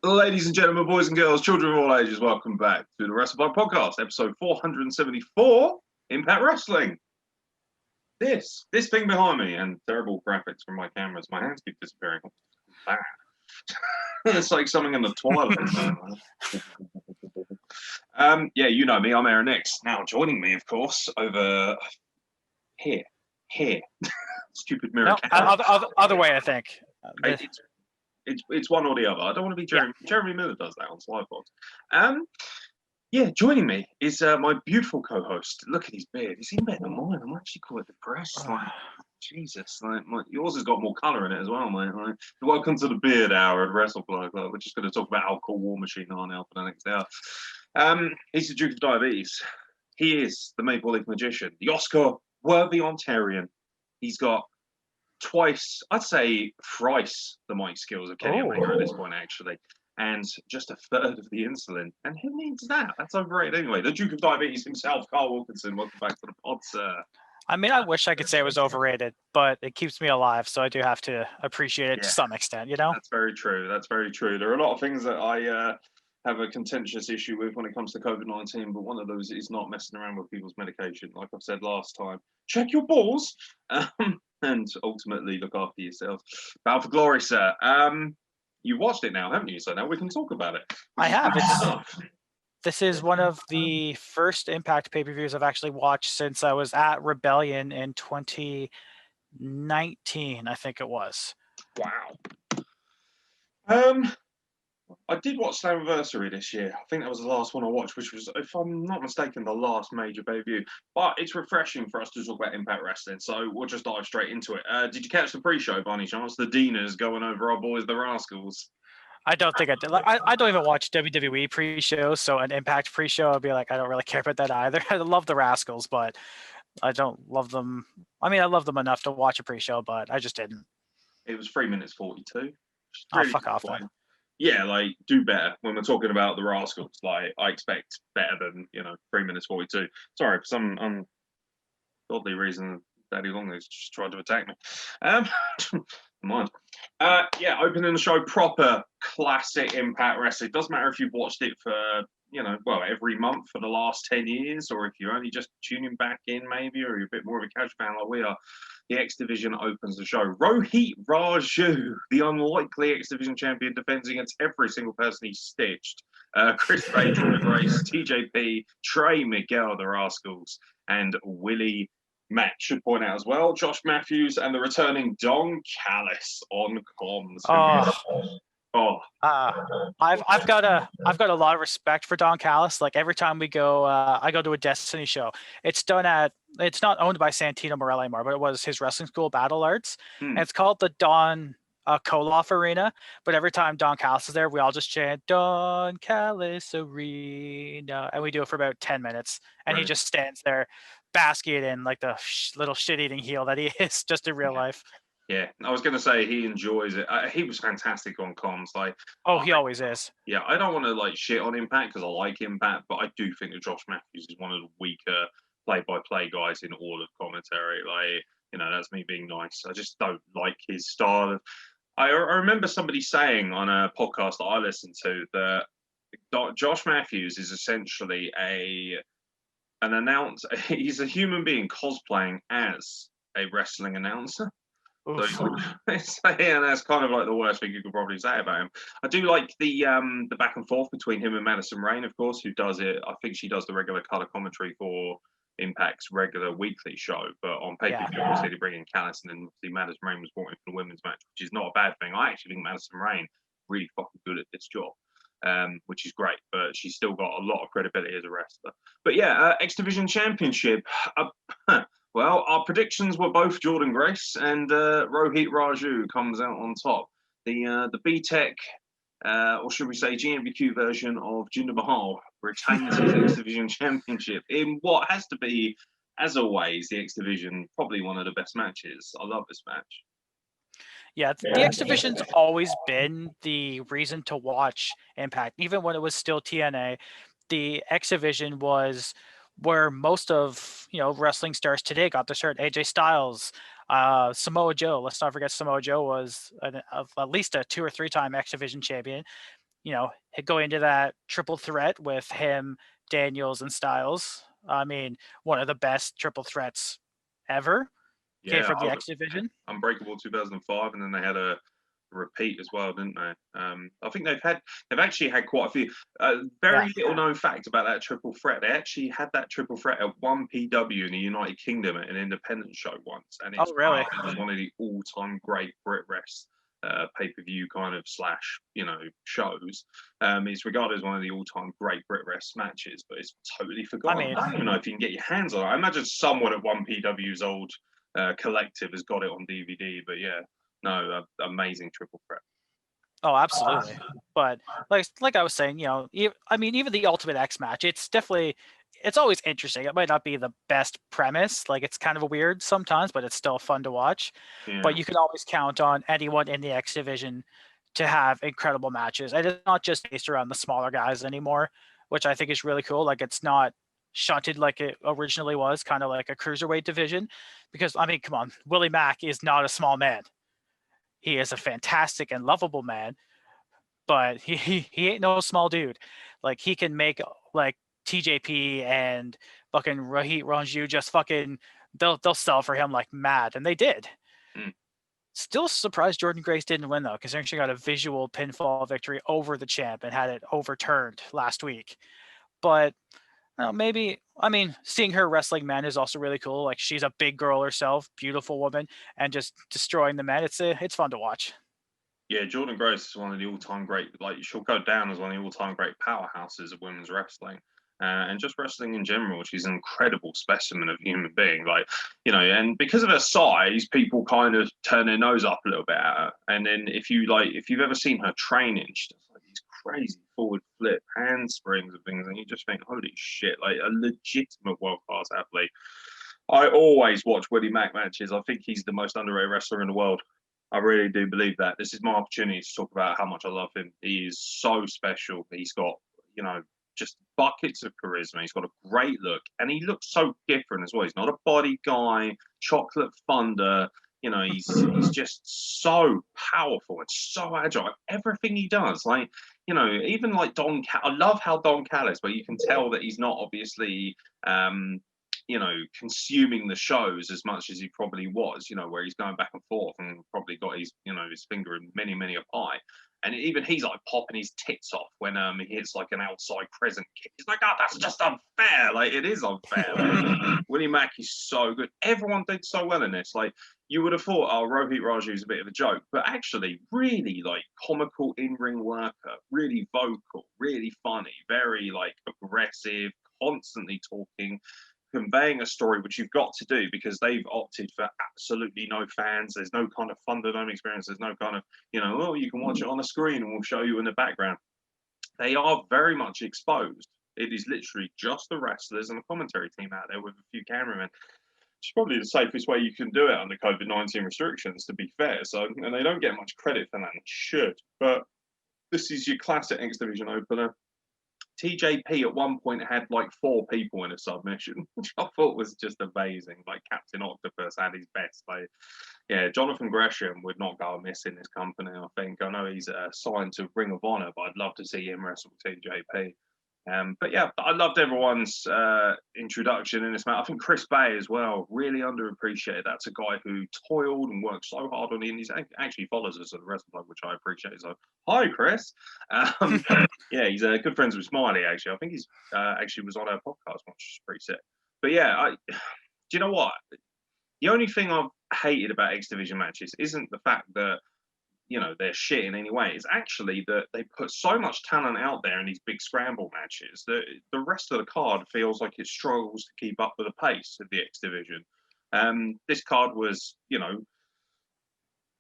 Ladies and gentlemen, boys and girls, children of all ages, welcome back to the Wrestle Podcast, episode 474, Impact Wrestling. This thing behind me, and terrible graphics from my cameras, my hands keep disappearing. It's like something in the toilet. Yeah, you know me, I'm Aaron Nix. Now joining me, of course, over here. Stupid mirror camera. Other way, I think. It's one or the other. I don't want to be Jeremy. Yeah. Jeremy Miller does that on Slybox. Yeah, joining me is my beautiful co-host. Look at his beard. Is he better than mine? I'm actually quite depressed. Like, Jesus, like yours has got more colour in it as well, mate. Like, welcome to the Beard Hour at Wrestle. We're just going to talk about Alcohol War Machine on now for the next hour. He's the Duke of Diabetes. He is the Maple Leaf Magician, the Oscar-worthy Ontarian. He's got twice, I'd say thrice the mic skills of Kenny Omega at this point, actually. And just a third of the insulin. And who needs that? That's overrated anyway. The Duke of Diabetes himself, Carl Wilkinson. Welcome back to the pod, sir. I mean, I wish I could say it was overrated, but it keeps me alive, so I do have to appreciate it to some extent, you know? That's very true. That's very true. There are a lot of things that I have a contentious issue with when it comes to COVID-19, but one of those is not messing around with people's medication. Like I've said last time, check your balls and ultimately look after yourself. Bow for glory, sir. You watched it now, haven't you? So now we can talk about it. I have. This is one of the first Impact pay-per-views I've actually watched since I was at Rebellion in 2019, I think it was. Wow. I did watch Slammiversary this year. I think that was the last one I watched, which was, if I'm not mistaken, the last major pay-per-view. But it's refreshing for us to talk about Impact Wrestling, so we'll just dive straight into it. Did you catch the pre-show, by any chance? The Deaners going over our boys, the Rascals. I don't think I did. I don't even watch WWE pre-show, so an Impact pre-show, I'd be like, I don't really care about that either. I love the Rascals, but I don't love them. I mean, I love them enough to watch a pre-show, but I just didn't. It was 3 minutes 42. Really fuck off then. Yeah, like, do better. When we're talking about the Rascals, like, I expect better than, 3 minutes 42. Sorry, for some ungodly reason, Daddy Longley's just tried to attack me. Mind. Yeah, opening the show, proper classic Impact Wrestling. It doesn't matter if you've watched it for, every month for the last 10 years, or if you're only just tuning back in, maybe, or you're a bit more of a casual fan like we are. The X Division opens the show. Rohit Raju, the unlikely X Division champion, defends against every single person he's stitched. Chris Bay, Jordan Grace, TJP, Trey Miguel, the Rascals, and Willie Matt. Should point out as well, Josh Matthews and the returning Don Callis on comms. I've got a lot of respect for Don Callis. Like every time we go, I go to a Destiny show. It's not owned by Santino Morelli anymore, but it was his wrestling school, Battle Arts, and it's called the Don Koloff Arena. But every time Don Callis is there, we all just chant Don Callis Arena, and we do it for about 10 minutes, and he just stands there basking in like the little shit-eating heel that he is just in real life. Yeah, I was going to say he enjoys it. He was fantastic on comms. Like, he always is. Yeah, I don't want to shit on Impact because I like Impact, but I do think that Josh Matthews is one of the weaker play-by-play guys in all of commentary. That's me being nice. I just don't like his style. I remember somebody saying on a podcast that I listened to that Josh Matthews is essentially an announcer. He's a human being cosplaying as a wrestling announcer. So, and that's kind of like the worst thing you could probably say about him. I do like the back and forth between him and Madison Rayne, of course, who does it. I think she does the regular color commentary for Impact's regular weekly show, but on pay-per-view, obviously they bring in Callis, and then see Madison Rayne was brought in for the women's match, which is not a bad thing. I actually think Madison Rayne really fucking good at this job. Which is great, but she's still got a lot of credibility as a wrestler. But yeah, X Division Championship. Well, our predictions were both Jordan Grace and Rohit Raju comes out on top. The B-Tech, or should we say GMBQ version of Jinder Mahal retains his X Division Championship in what has to be, as always, the X Division, probably one of the best matches. I love this match. Yeah, the X Division's always been the reason to watch Impact. Even when it was still TNA, the X Division was where most of wrestling stars today got their start. AJ Styles, Samoa Joe. Let's not forget Samoa Joe was at least a 2 or 3 time X Division champion. go into that triple threat with him, Daniels, and Styles. I mean, one of the best triple threats ever came Yeah, from the X division. Unbreakable 2005, and then they had a repeat as well, didn't they? I think they've actually had quite a few. Very little known fact about that triple threat. They actually had that triple threat at 1PW in the United Kingdom at an independent show once, and it's really? one of the all-time great Brit Rest pay-per-view kind of slash shows. It's regarded as one of the all-time great Brit Rest matches, but it's totally forgotten. I don't even know if you can get your hands on it. I imagine someone at 1PW's old collective has got it on DVD, but yeah, no, amazing triple threat. Oh, absolutely. But like I was saying, even the Ultimate X match, it's always interesting. It might not be the best premise, like it's kind of weird sometimes, but it's still fun to watch. Yeah. But you can always count on anyone in the X division to have incredible matches. And it's not just based around the smaller guys anymore, which I think is really cool. Like it's not shunted like it originally was, kind of like a cruiserweight division. Because I mean, come on, Willie Mack is not a small man. He is a fantastic and lovable man, but he ain't no small dude. Like he can make like TJP and fucking Rohit Ranju just fucking they'll sell for him like mad, and they did. Still surprised Jordan Grace didn't win though, considering she got a visual pinfall victory over the champ and had it overturned last week. But maybe, I mean, seeing her wrestling men is also really cool. Like she's a big girl herself, beautiful woman, and just destroying the men. It's fun to watch. Yeah, Jordan Grace is one of the all-time great. Like she'll go down as one of the all-time great powerhouses of women's wrestling. And just wrestling in general, she's an incredible specimen of a human being. Like, and because of her size, people kind of turn their nose up a little bit at her. And then if you've ever seen her training, she does like these crazy forward flip handsprings and things, and you just think, holy shit, like a legitimate world-class athlete. I always watch Willie Mack matches. I think he's the most underrated wrestler in the world. I really do believe that. This is my opportunity to talk about how much I love him. He is so special. He's got, just buckets of charisma. He's got a great look, and he looks so different as well. He's not a body guy, chocolate thunder. He's just so powerful and so agile. Everything he does, like, even like I love how Don Callis, but you can tell that he's not obviously consuming the shows as much as he probably was, where he's going back and forth and probably got his, his finger in many, many a pie. And even he's like popping his tits off when he hits like an outside crescent kick. He's like, oh, that's just unfair. Like, it is unfair. Like, Willie Mack is so good. Everyone did so well in this. Like, you would have thought, oh, Rohit Raju is a bit of a joke, but actually really like comical in-ring worker, really vocal, really funny, very like aggressive, constantly talking, conveying a story, which you've got to do because they've opted for absolutely no fans. There's no kind of Thunderdome experience. There's no kind of, you can watch it on a screen and we'll show you in the background. They are very much exposed. It is literally just the wrestlers and the commentary team out there with a few cameramen. It's probably the safest way you can do it under COVID-19 restrictions, to be fair. So, and they don't get much credit for that. They should. But this is your classic X Division opener. TJP at one point had like 4 people in a submission, which I thought was just amazing. Like Captain Octopus had his best. Like, yeah, Jonathan Gresham would not go amiss in this company, I think. I know he's signed to Ring of Honor, but I'd love to see him wrestle TJP. But yeah, I loved everyone's introduction in this match. I think Chris Bay as well, really underappreciated. That's a guy who toiled and worked so hard on the indies. Actually follows us at the Wrestle Club, which I appreciate. So, hi, Chris. Yeah, he's good friends with Smiley, actually. I think he's actually was on our podcast, which is pretty sick. But yeah, do you know what? The only thing I've hated about X Division matches isn't the fact that they're shit in any way. It's actually that they put so much talent out there in these big scramble matches that the rest of the card feels like it struggles to keep up with the pace of the X Division. This card was,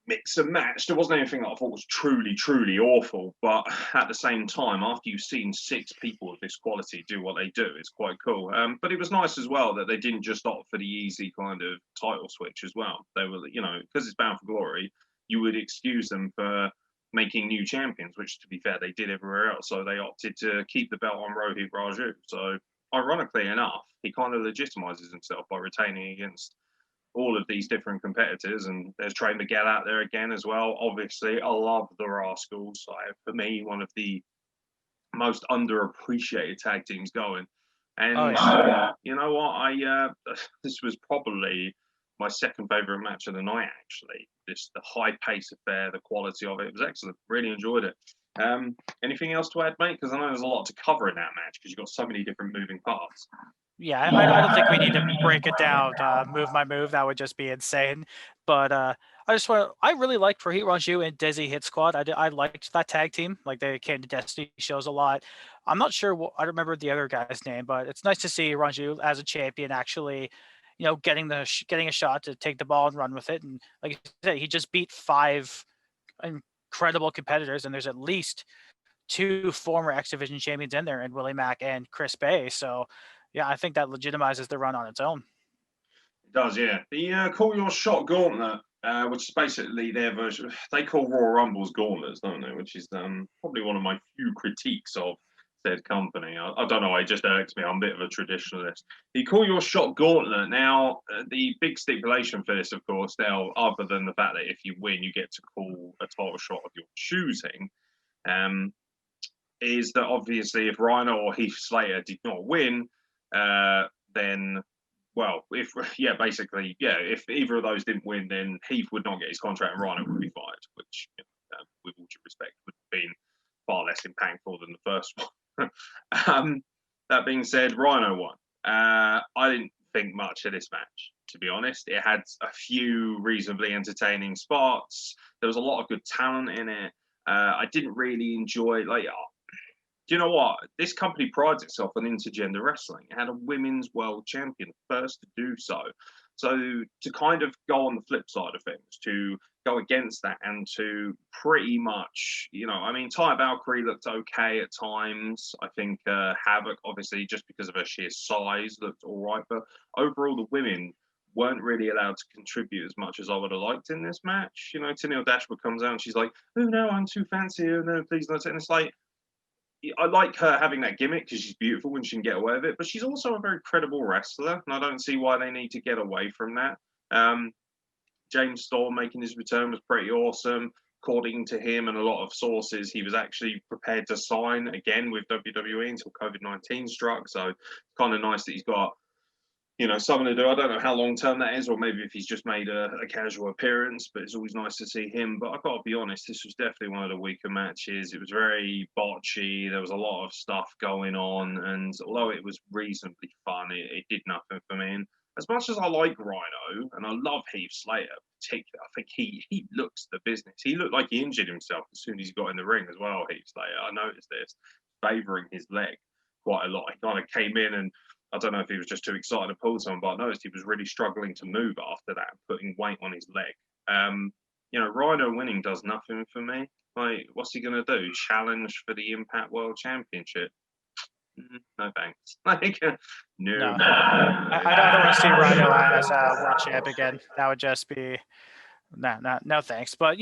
mix and match. There wasn't anything that I thought was truly, truly awful. But at the same time, after you've seen 6 people of this quality do what they do, it's quite cool. But it was nice as well that they didn't just opt for the easy kind of title switch as well. They were, because it's Bound for Glory, you would excuse them for making new champions, which, to be fair, they did everywhere else. So they opted to keep the belt on Rohit Raju. So ironically enough, he kind of legitimizes himself by retaining against all of these different competitors. And there's Trey Miguel out there again as well. Obviously, I love the Rascals. For me, one of the most underappreciated tag teams going. And Oh yeah. you know what? This was probably my second favorite match of the night. Actually, the high pace affair, the quality of it was excellent. Really enjoyed it. Anything else to add, mate? Because I know there's a lot to cover in that match because you've got so many different moving parts. Yeah, I don't think we need to break it down move by move. That would just be insane. But I really liked Rohit Ranju and Desi Hit Squad. I liked that tag team. Like, they came to Destiny shows a lot. I'm not sure I don't remember the other guy's name, but it's nice to see Ranju as a champion actually, getting getting a shot to take the ball and run with it. And like you said, he just beat 5 incredible competitors, and there's at least 2 former X Division champions in there, and Willie Mack and Chris Bay. So yeah, I think that legitimizes the run on its own. It does, yeah. The Call Your Shot Gauntlet, which is basically their version. They call Royal Rumbles gauntlets, don't they? Which is probably one of my few critiques of said company. I don't know. It just irks me. I'm a bit of a traditionalist. The Call Your Shot Gauntlet. Now, the big stipulation for this, of course, now, other than the fact that if you win, you get to call a title shot of your choosing, is that obviously if Rhino or Heath Slater did not win, then if either of those didn't win, then Heath would not get his contract and Rhino would be fired, which, with all due respect, would have been far less impactful than the first one. That being said, Rhino won. I didn't think much of this match, to be honest. It had a few reasonably entertaining spots. There was a lot of good talent in it. I didn't really enjoy, do you know what? This company prides itself on intergender wrestling. It had a women's world champion, first to do so. So to kind of go on the flip side of things, to go against that and to pretty much, Taya Valkyrie looked okay at times. I think Havoc, obviously, just because of her sheer size, looked all right. But overall, the women weren't really allowed to contribute as much as I would have liked in this match. Tennille Dashwood comes out and she's like, "Oh no, I'm too fancy. Oh no, please don't." And it's like, I like her having that gimmick because she's beautiful and she can get away with it, but she's also a very credible wrestler, and I don't see why they need to get away from that. James Storm making his return was pretty awesome. According to him and a lot of sources, he was actually prepared to sign again with WWE until COVID-19 struck, so it's kind of nice that he's got something to do. I don't know how long term that is, or maybe if he's just made a casual appearance, but it's always nice to see him. But I've got to be honest, this was definitely one of the weaker matches. It was very botchy. There was a lot of stuff going on, and although it was reasonably fun, it did nothing for me. And as much as I like Rhino and I love Heath Slater, particularly, I think he looks the business. He looked like he injured himself as soon as he got in the ring as well, Heath Slater. I noticed this, favouring his leg quite a lot. He kind of came in, and I don't know if he was just too excited to pull someone, but I noticed he was really struggling to move after that, putting weight on his leg. Rhino winning does nothing for me. Like, what's he going to do? Challenge for the Impact World Championship? No thanks. No. I don't want to see Rhino as a world champ again. That would just be no thanks. But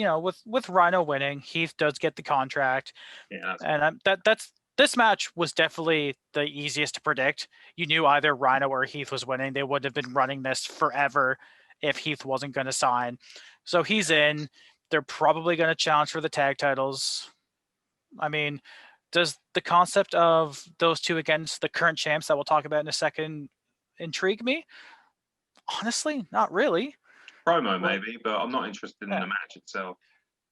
with Rhino winning, Heath does get the contract. Yeah, and this match was definitely the easiest to predict. You knew either Rhino or Heath was winning. They would have been running this forever if Heath wasn't going to sign. So he's in. They're probably going to challenge for the tag titles. I mean, does the concept of those two against the current champs that we'll talk about in a second intrigue me? Honestly, not really. Promo maybe, but I'm not interested in the match itself.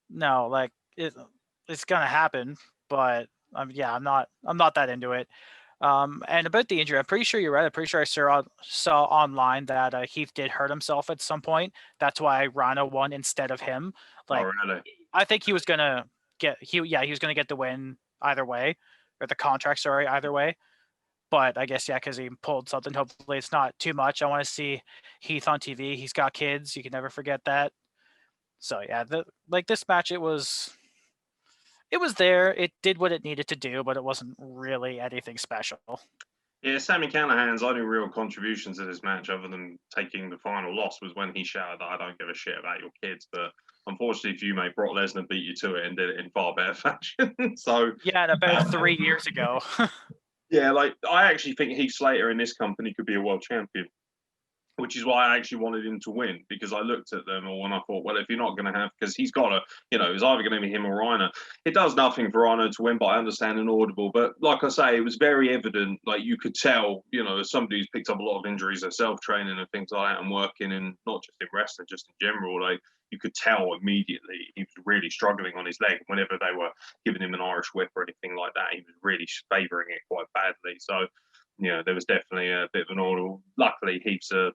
No, it's going to happen, but I'm not that into it. And about the injury, I'm pretty sure you're right. I'm pretty sure I saw online that Heath did hurt himself at some point. That's why Rhino won instead of him. Oh, really? I think he was gonna he was gonna get the win either way, or the contract, sorry, either way. But I guess because he pulled something. Hopefully, it's not too much. I want to see Heath on TV. He's got kids. You can never forget that. So yeah, this match, it was there. It did what it needed to do, but it wasn't really anything special. Yeah, Sami Callihan's only real contribution to this match, other than taking the final loss, was when he shouted that I don't give a shit about your kids. But unfortunately for you, mate, Brock Lesnar beat you to it and did it in far better fashion. So yeah, and about 3 years ago. Yeah, I actually think Heath Slater in this company could be a world champion. which is why I actually wanted him to win, because I looked at them all and I thought, well, if you're not going to have, because he's got to, it's either going to be him or Rhino. It does nothing for Rhino to win, but I understand an audible. But like I say, it was very evident, like you could tell, as somebody who's picked up a lot of injuries herself, training and things like that, and working in not just in wrestling, just in general, like you could tell immediately he was really struggling on his leg. Whenever they were giving him an Irish whip or anything like that, he was really favouring it quite badly. So, there was definitely a bit of an order. Luckily, he's a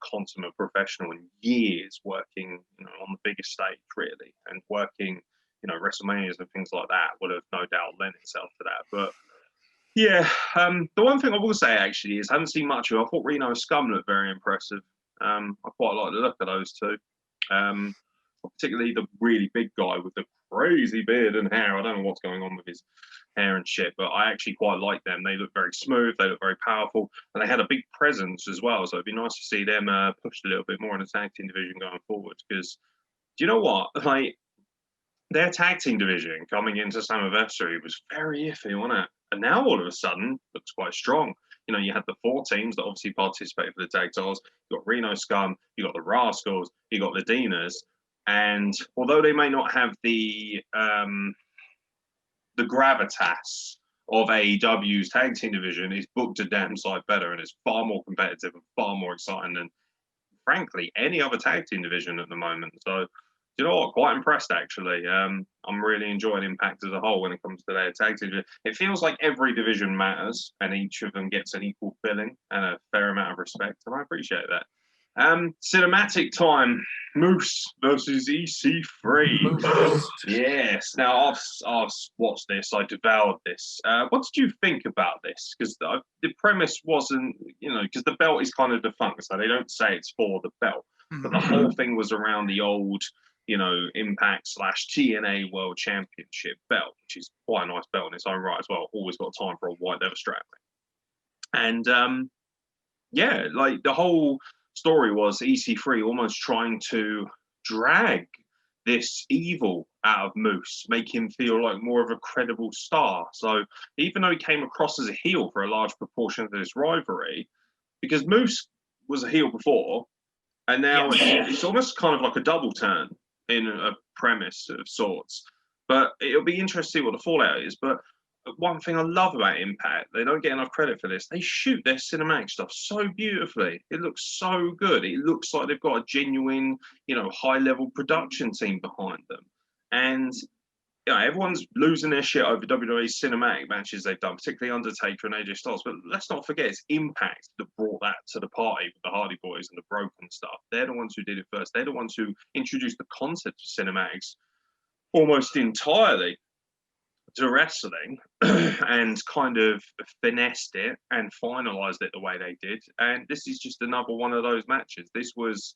consummate professional in years working, on the biggest stage, really, and working, WrestleManias and things like that would have no doubt lent itself to that. But yeah, the one thing I will say actually is I haven't seen much of. I thought Reno Scum looked very impressive. I quite like the look of those two. Particularly the really big guy with the crazy beard and hair. I don't know what's going on with his hair and shit, but I actually quite like them. They look very smooth, they look very powerful, and they had a big presence as well. So it'd be nice to see them pushed a little bit more in the tag team division going forward. Because do you know what? Like their tag team division coming into Slammiversary was very iffy, wasn't it? And now all of a sudden looks quite strong. You had the 4 teams that obviously participated for the tag titles. You got Reno Scum, you got the Rascals, you got the Dinas. And although they may not have the gravitas of AEW's tag team division, it's booked a damn sight better and it's far more competitive and far more exciting than, frankly, any other tag team division at the moment. So, you know what? Quite impressed, actually. I'm really enjoying Impact as a whole when it comes to their tag team division. It feels like every division matters and each of them gets an equal filling and a fair amount of respect, and I appreciate that. Cinematic time. Moose versus EC3. Yes. Now I've watched this. I devoured this. What did you think about this? Because the premise wasn't, because the belt is kind of defunct, so they don't say it's for the belt, but the whole thing was around the old, Impact / TNA World Championship belt, which is quite a nice belt in its own right as well. Always got time for a white leather strap. And yeah, like the whole story was EC3 almost trying to drag this evil out of Moose, make him feel like more of a credible star. So even though he came across as a heel for a large proportion of this rivalry, because Moose was a heel before, and now it's almost kind of like a double turn in a premise of sorts. But it'll be interesting to see what the fallout is. But one thing I love about Impact, they don't get enough credit for this. They shoot their cinematic stuff so beautifully. It looks so good. It looks like they've got a genuine, high-level production team behind them. And everyone's losing their shit over WWE's cinematic matches they've done, particularly Undertaker and AJ Styles. But let's not forget, it's Impact that brought that to the party with the Hardy Boys and the Broken stuff. They're the ones who did it first. They're the ones who introduced the concept of cinematics almost entirely to wrestling and kind of finessed it and finalized it the way they did. And this is just another one of those matches. This was,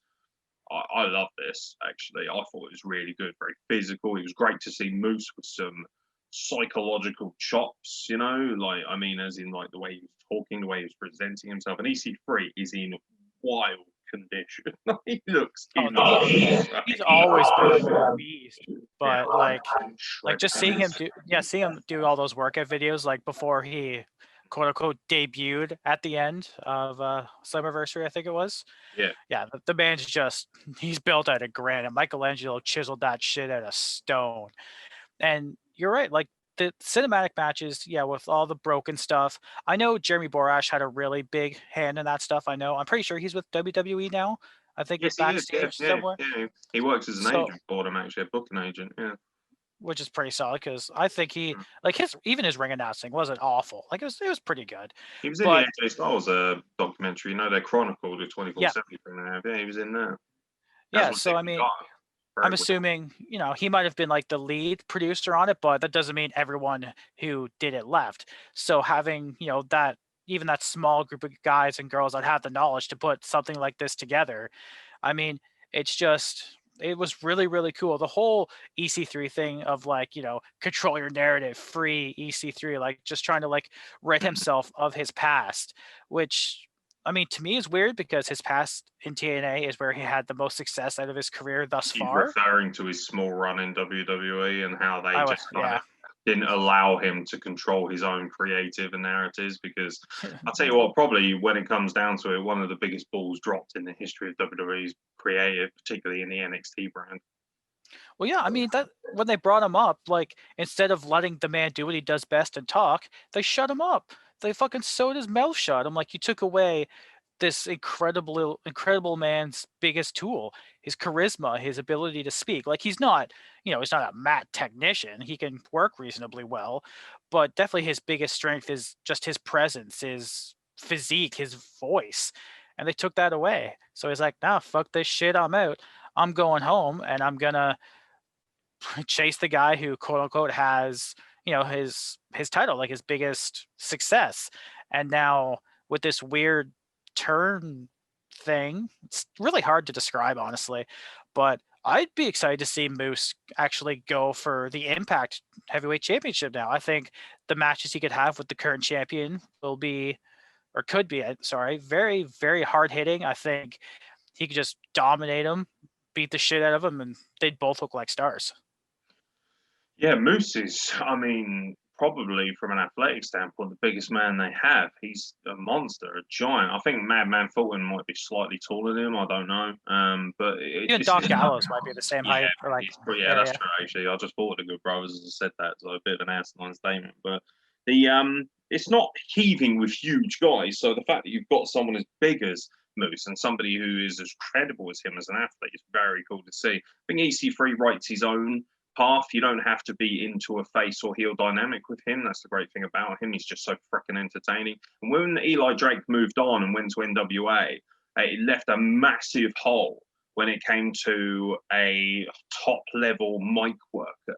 I love this, actually. I thought it was really good, very physical. It was great to see Moose with some psychological chops, as in like the way he was talking, the way he was presenting himself. And EC3 is in wild condition. He looks he's always been a beast, but like just seeing him do all those workout videos like before he quote unquote debuted at the end of Slammiversary, I think it was. The man's he's built out of granite. Michelangelo chiseled that shit out of stone. And you're right, like the cinematic matches, with all the broken stuff. I know Jeremy Borash had a really big hand in that stuff. I'm pretty sure he's with WWE now. I think he's backstage somewhere. Yeah, he works as an agent for them, actually, a booking agent. Yeah, which is pretty solid because I think he his ring announcing wasn't awful. Like it was pretty good. He was in the AJ Styles documentary. They chronicled the 24/7 thing they have. Yeah, he was in there. So I'm assuming, he might have been like the lead producer on it, but that doesn't mean everyone who did it left. So having, that even that small group of guys and girls that have the knowledge to put something like this together, it was really, really cool. The whole EC3 thing of control your narrative, free EC3, like just trying to rid himself of his past, which to me is weird because his past in TNA is where he had the most success out of his career thus far. Referring to his small run in WWE and how they didn't allow him to control his own creative and narratives. Because I'll tell you what, probably when it comes down to it, one of the biggest balls dropped in the history of WWE's creative, particularly in the NXT brand. Well, yeah, I mean that when they brought him up, like instead of letting the man do what he does best and talk, they shut him up. They fucking sewed his mouth shut. I'm like, you took away this incredible man's biggest tool, his charisma, his ability to speak. Like he's not, he's not a mat technician. He can work reasonably well, but definitely his biggest strength is just his presence, his physique, his voice. And they took that away. So he's like, nah, fuck this shit. I'm out. I'm going home and I'm gonna chase the guy who quote unquote has his title, like his biggest success. And now with this weird turn thing, it's really hard to describe honestly, but I'd be excited to see Moose actually go for the Impact Heavyweight Championship now. I think the matches he could have with the current champion will be, or could be, sorry, very, very hard hitting. I think he could just dominate him, beat the shit out of him, and they'd both look like stars. Yeah, Moose is, I mean, probably from an athletic standpoint, the biggest man they have. He's a monster, a giant. I think Madman Fulton might be slightly taller than him. I don't know. But even Doc Gallows might be the same height. Or like, that's true. Actually, I just thought the Good Brothers as I said that, so a bit of an asinine statement. But the it's not heaving with huge guys. So the fact that you've got someone as big as Moose and somebody who is as credible as him as an athlete is very cool to see. I think EC3 writes his own path. You don't have to be into a face or heel dynamic with him. That's the great thing about him. He's just so freaking entertaining. And when Eli Drake moved on and went to NWA, it left a massive hole when it came to a top level mic worker,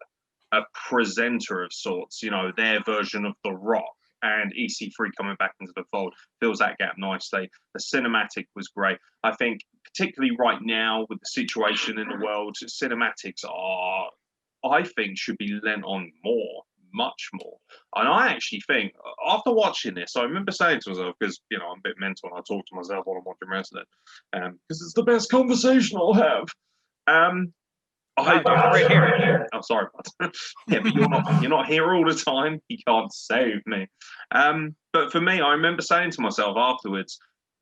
a presenter of sorts, their version of The Rock. And EC3 coming back into the fold fills that gap nicely. The cinematic was great. I think, particularly right now with the situation in the world, cinematics I think should be lent on more, much more. And I actually think, after watching this, I remember saying to myself, because, I'm a bit mental and I talk to myself while I'm watching wrestling, because it's the best conversation I'll have. Right here. I'm sorry, bud. Yeah, but you're not here all the time. You can't save me. But for me, I remember saying to myself afterwards,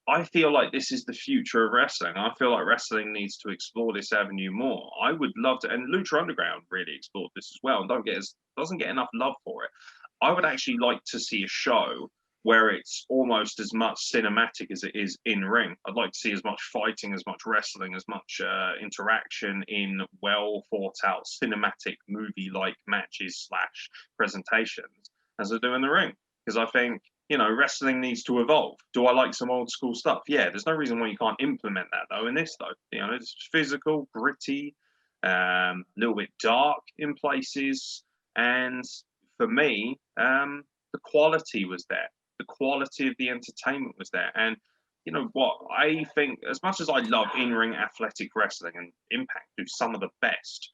I feel like this is the future of wrestling. I feel like wrestling needs to explore this avenue more. I would love to, and Lucha Underground really explored this as well, and doesn't get enough love for it. I would actually like to see a show where it's almost as much cinematic as it is in ring. I'd like to see as much fighting, as much wrestling, as much interaction in well thought out cinematic movie-like matches / presentations as I do in the ring. Because I think, wrestling needs to evolve. Do I like some old school stuff? Yeah, there's no reason why you can't implement that though in this though. It's physical, gritty, little bit dark in places. And for me, the quality was there. The quality of the entertainment was there. And you know what? I think as much as I love in-ring athletic wrestling, and Impact do some of the best,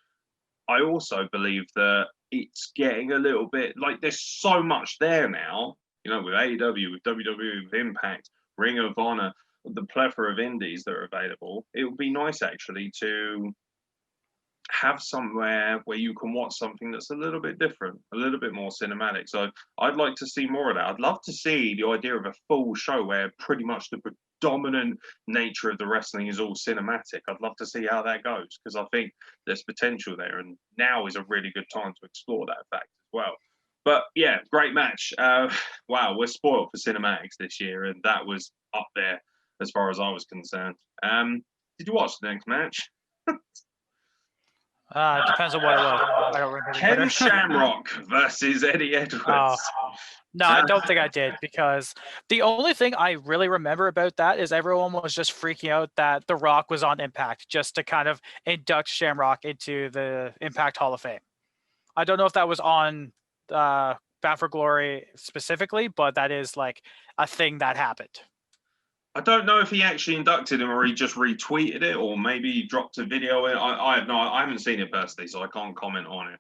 I also believe that it's getting a little bit like there's so much there now, with AEW, with WWE, with Impact, Ring of Honor, the plethora of indies that are available. It would be nice actually to have somewhere where you can watch something that's a little bit different, a little bit more cinematic. So I'd like to see more of that. I'd love to see the idea of a full show where pretty much the predominant nature of the wrestling is all cinematic. I'd love to see how that goes because I think there's potential there, and now is a really good time to explore that fact as well. But yeah, great match. Wow, we're spoiled for cinematics this year, and that was up there as far as I was concerned. Did you watch the next match? It depends on what it was. I don't remember. Ken Shamrock versus Eddie Edwards. Oh. No, I don't think I did, because the only thing I really remember about that is everyone was just freaking out that The Rock was on Impact just to kind of induct Shamrock into the Impact Hall of Fame. I don't know if that was on Bound for Glory specifically, but that is like a thing that happened. I don't know if he actually inducted him or he just retweeted it, or maybe he dropped a video in. I haven't seen it personally, so I can't comment on it.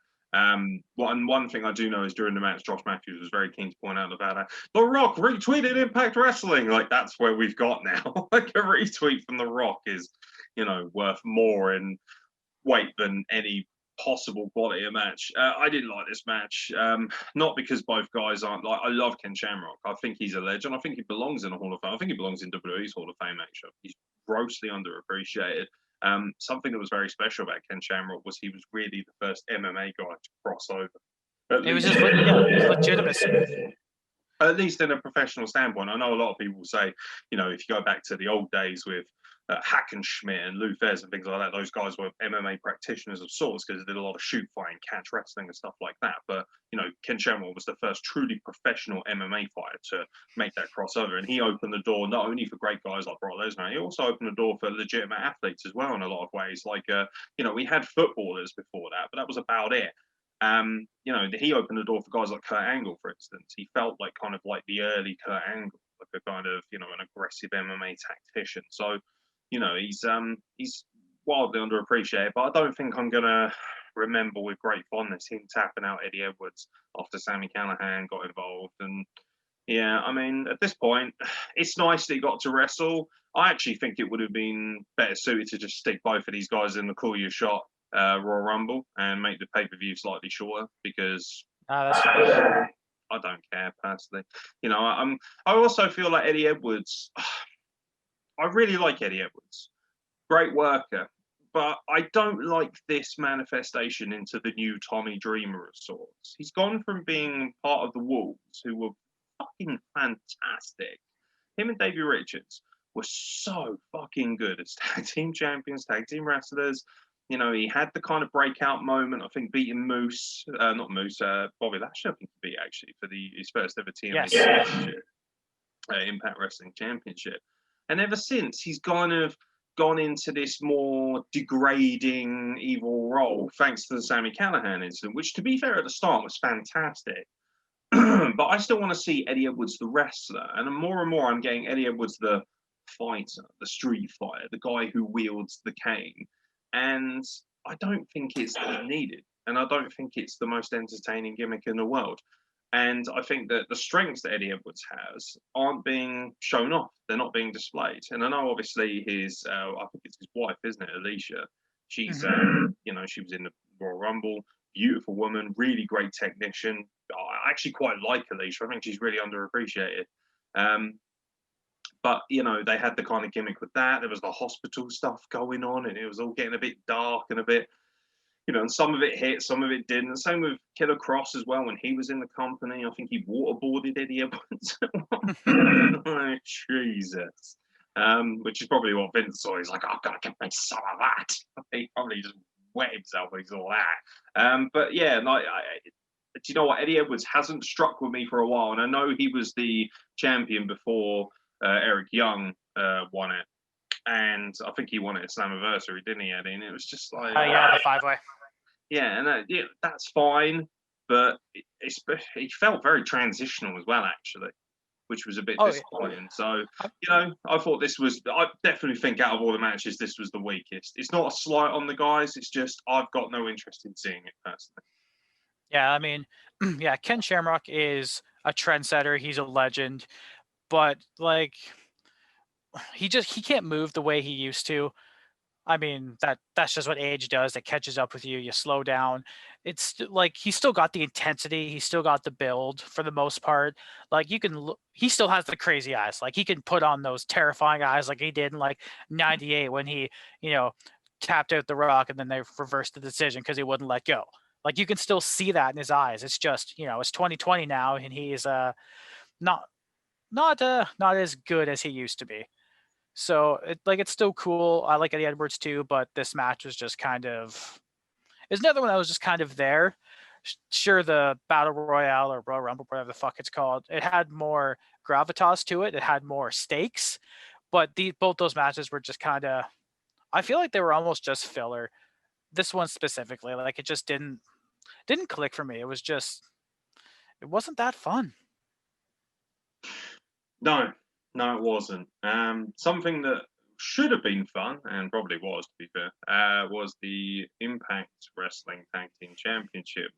One thing I do know is during the match, Josh Matthews was very keen to point out about that. The Rock retweeted Impact Wrestling. Like, that's where we've got now. Like, a retweet from The Rock is, worth more in weight than any possible quality of match. I didn't like this match, not because both guys aren't like. I love Ken Shamrock. I think he's a legend. I think he belongs in the Hall of Fame. I think he belongs in WWE's Hall of Fame. Actually, he's grossly underappreciated. Something that was very special about Ken Shamrock was he was really the first MMA guy to cross over. It was just his legitimacy. At least in a professional standpoint. I know a lot of people say, you know, if you go back to the old days with Hackenschmidt and Lou Thez and things like that, those guys were MMA practitioners of sorts because they did a lot of shoot fighting, catch wrestling and stuff like that. But, you know, Ken Shamrock was the first truly professional MMA fighter to make that crossover. And he opened the door not only for great guys like Brock Lesnar, he also opened the door for legitimate athletes as well in a lot of ways. Like, you know, we had footballers before that, but that was about it. You know, he opened the door for guys like Kurt Angle, for instance. He felt like kind of like the early Kurt Angle, like a kind of, you know, an aggressive MMA tactician. So, you know, he's wildly underappreciated, but I don't think I'm gonna remember with great fondness him tapping out Eddie Edwards after Sami Callihan got involved. And yeah, I mean, at this point, it's nice that he got to wrestle. I actually think it would have been better suited to just stick both of these guys in the Call Your Shot Royal Rumble and make the pay-per-view slightly shorter because I don't care personally. You know, I also feel like Eddie Edwards. I really like Eddie Edwards, great worker, but I don't like this manifestation into the new Tommy Dreamer of sorts. He's gone from being part of the Wolves, who were fucking fantastic. Him and Davey Richards were so fucking good as tag team champions, tag team wrestlers. You know, he had the kind of breakout moment. I think beating Bobby Lashley, I think he beat actually for his first ever TNA Championship, Impact Wrestling Championship. And ever since, he's kind of gone into this more degrading, evil role, thanks to the Sami Callihan incident, which, to be fair, at the start was fantastic. But I still want to see Eddie Edwards the wrestler, and more I'm getting Eddie Edwards the fighter, the street fighter, the guy who wields the cane. And I don't think it's needed. And I don't think it's the most entertaining gimmick in the world. And I think that the strengths that Eddie Edwards has aren't being shown off. They're not being displayed. And I know, obviously, his, I think it's his wife, isn't it, Alicia? She's, you know, she was in the Royal Rumble. Beautiful woman, really great technician. I actually quite like Alicia. I think she's really underappreciated. But, you know, they had the kind of gimmick with that. There was the hospital stuff going on, and it was all getting a bit dark and a bit, you know, and some of it hit, some of it didn't. And same with Killer Cross as well. When he was in the company, I think he waterboarded Eddie Edwards. Oh, Jesus. Which is probably what Vince saw. He's like, I've got to get me some of that. He probably just wet himself when he saw that. But yeah, like, do you know what? Eddie Edwards hasn't struck with me for a while. And I know he was the champion before Eric Young won it. And I think he won it at Slammiversary, didn't he, Eddie? And it was just like... yeah, the 5-way. Yeah, and yeah, that's fine. But it felt very transitional as well, actually, which was a bit disappointing. Yeah. So, you know, I thought this was... I definitely think out of all the matches, this was the weakest. It's not a slight on the guys. It's just I've got no interest in seeing it, personally. Yeah, I mean, yeah, Ken Shamrock is a trendsetter. He's a legend. But, like... he can't move the way he used to. I mean, that's just what age does. It catches up with you. You slow down. It's like he's still got the intensity. He's still got the build for the most part. Like you can look, he still has the crazy eyes. Like he can put on those terrifying eyes like he did in like 98 when he, you know, tapped out the Rock and then they reversed the decision because he wouldn't let go. Like you can still see that in his eyes. It's just, you know, it's 2020 now and he's not as good as he used to be. So it's still cool. I like Eddie Edwards too, but this match was just kind of... It's another one that was just kind of there. Sure, the Battle Royale or Royal Rumble, whatever the fuck it's called, it had more gravitas to it. It had more stakes, but both those matches were just kind of... I feel like they were almost just filler. This one specifically, like it just didn't click for me. It wasn't that fun. No, it wasn't. Something that should have been fun, and probably was, to be fair, was the Impact Wrestling Tag Team Championship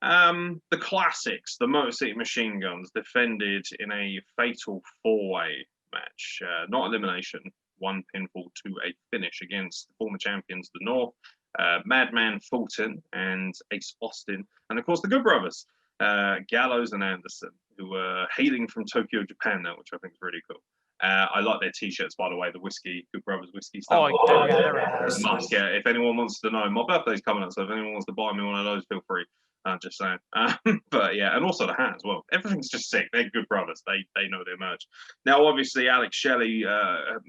match. The classics, the Motor City Machine Guns, defended in a fatal four-way match. Not elimination, one pinfall to a finish against the former champions, the North, Madman Fulton and Ace Austin, and of course the Good Brothers, Gallows and Anderson, who were hailing from Tokyo, Japan now, which I think is really cool. I like their T-shirts, by the way, the whiskey, Good Brothers whiskey stuff. Oh, yeah, they're really nice. Yeah, if anyone wants to know, my birthday's coming up, so if anyone wants to buy me one of those, feel free. Just saying. But yeah, and also the hat as well. Everything's just sick. They're Good Brothers. They know their merch. Now, obviously, Alex Shelley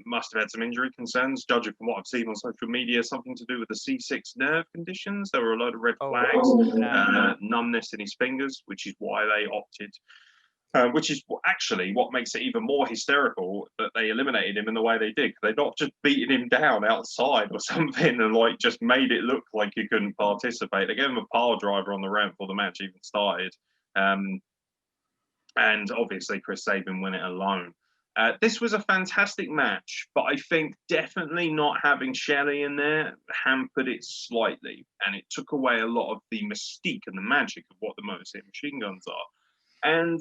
must have had some injury concerns, judging from what I've seen on social media, something to do with the C6 nerve conditions. There were a load of red flags, numbness in his fingers, which is why they opted. Which is actually what makes it even more hysterical that they eliminated him in the way they did. They not just beating him down outside or something and like just made it look like he couldn't participate. They gave him a pile driver on the ramp before the match even started. And obviously Chris Sabin win it alone. This was a fantastic match, but I think definitely not having Shelley in there hampered it slightly. And it took away a lot of the mystique and the magic of what the Motor City Machine Guns are. And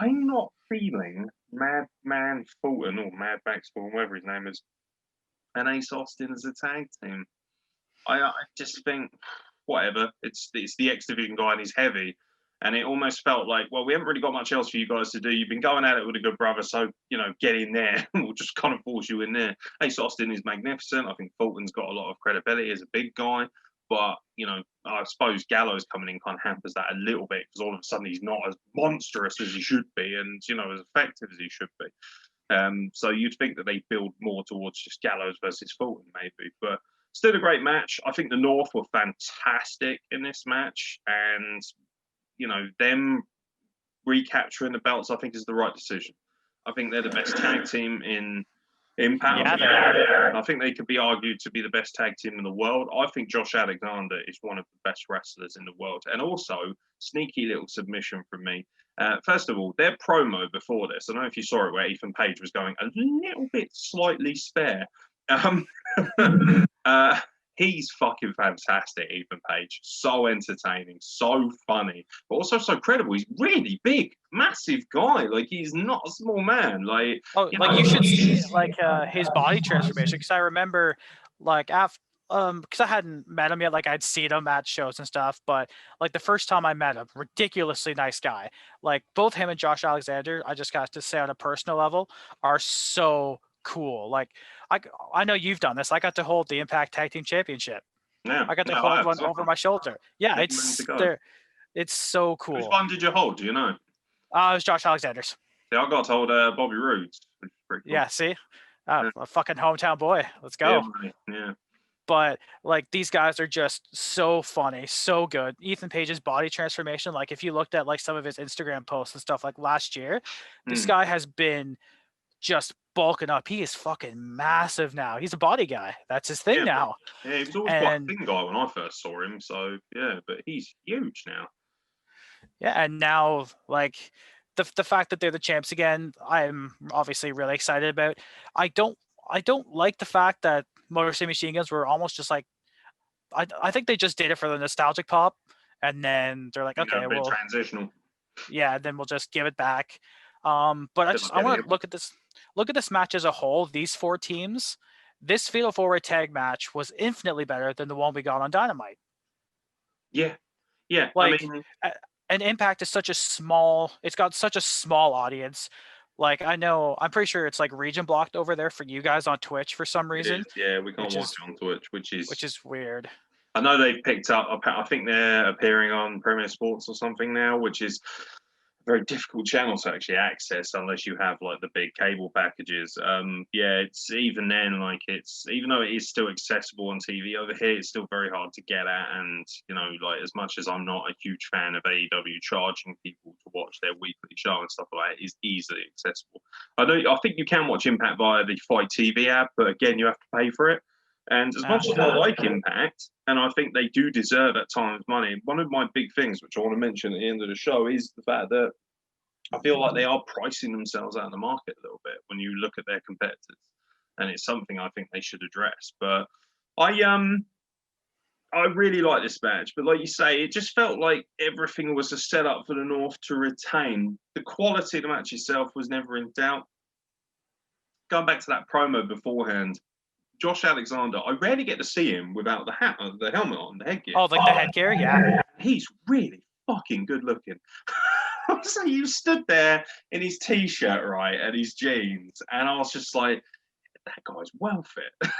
I'm not feeling Madman Fulton or Mad Max Fulton, whatever his name is, and Ace Austin as a tag team. I just think, whatever. It's the X Division guy and he's heavy. And it almost felt like, well, we haven't really got much else for you guys to do. You've been going at it with a Good Brother, so, get in there. We'll just kind of force you in there. Ace Austin is magnificent. I think Fulton's got a lot of credibility as a big guy. But, I suppose Gallows coming in kind of hampers that a little bit because all of a sudden he's not as monstrous as he should be and, as effective as he should be. So you'd think that they build more towards just Gallows versus Fulton maybe. But still a great match. I think the North were fantastic in this match. And, them recapturing the belts, I think is the right decision. I think they're the best tag team in Impact. Yeah, I think they could be argued to be the best tag team in the world. I think Josh Alexander is one of the best wrestlers in the world. And also, sneaky little submission from me. First of all, their promo before this, I don't know if you saw it, where Ethan Page was going a little bit slightly spare. He's fucking fantastic, Ethan Page. So entertaining, so funny, but also so credible. He's really big, massive guy. Like, he's not a small man. Like, you should see his body transformation, because I remember after because I hadn't met him yet, I'd seen him at shows and stuff, but the first time I met him, ridiculously nice guy. Both him and Josh Alexander, I just got to say on a personal level, are so cool. I know you've done this. I got to hold the Impact Tag Team Championship. Yeah, I got to hold one over my shoulder. Yeah, it's so cool. Which one did you hold? Do you know? It was Josh Alexander's. Yeah, I got to hold Bobby Roode's. Which is pretty cool. Yeah, see? A fucking hometown boy. Let's go. Yeah. But these guys are just so funny, so good. Ethan Page's body transformation, if you looked at some of his Instagram posts and stuff last year, this guy has been just bulking up. He is fucking massive now. He's a body guy. That's his thing now. Yeah, he was always quite a thin guy when I first saw him. So yeah, but he's huge now. Yeah, and now the fact that they're the champs again, I'm obviously really excited about. I don't like the fact that Motor City Machine Guns were almost just I think they just did it for the nostalgic pop, and then they're okay, well, transitional. Yeah, then we'll just give it back. But I want to look at this match as a whole. These four teams, this Fatal 4-Way Tag match was infinitely better than the one we got on Dynamite. Yeah. And Impact is it's got such a small audience. I'm pretty sure it's region blocked over there for you guys on Twitch for some reason. Yeah, we can't watch it on Twitch, which is weird. I know they've picked up. I think they're appearing on Premier Sports or something now, which is a very difficult channel to actually access unless you have the big cable packages. It's even then even though it is still accessible on TV over here, it's still very hard to get at. And as much as I'm not a huge fan of AEW charging people to watch their weekly show and stuff like that, it is easily accessible. I think you can watch Impact via the Fight TV app, but again, you have to pay for it. And as much as I like Impact, and I think they do deserve at times money, one of my big things, which I want to mention at the end of the show, is the fact that I feel like they are pricing themselves out of the market a little bit when you look at their competitors. And it's something I think they should address. But I really like this match. But like you say, it just felt like everything was a setup for the North to retain. The quality of the match itself was never in doubt. Going back to that promo beforehand, Josh Alexander, I rarely get to see him without the hat, the helmet on, the headgear. Oh, like the headgear, yeah. He's really fucking good looking. So you stood there in his t-shirt, right, and his jeans, and I was just like, that guy's well fit.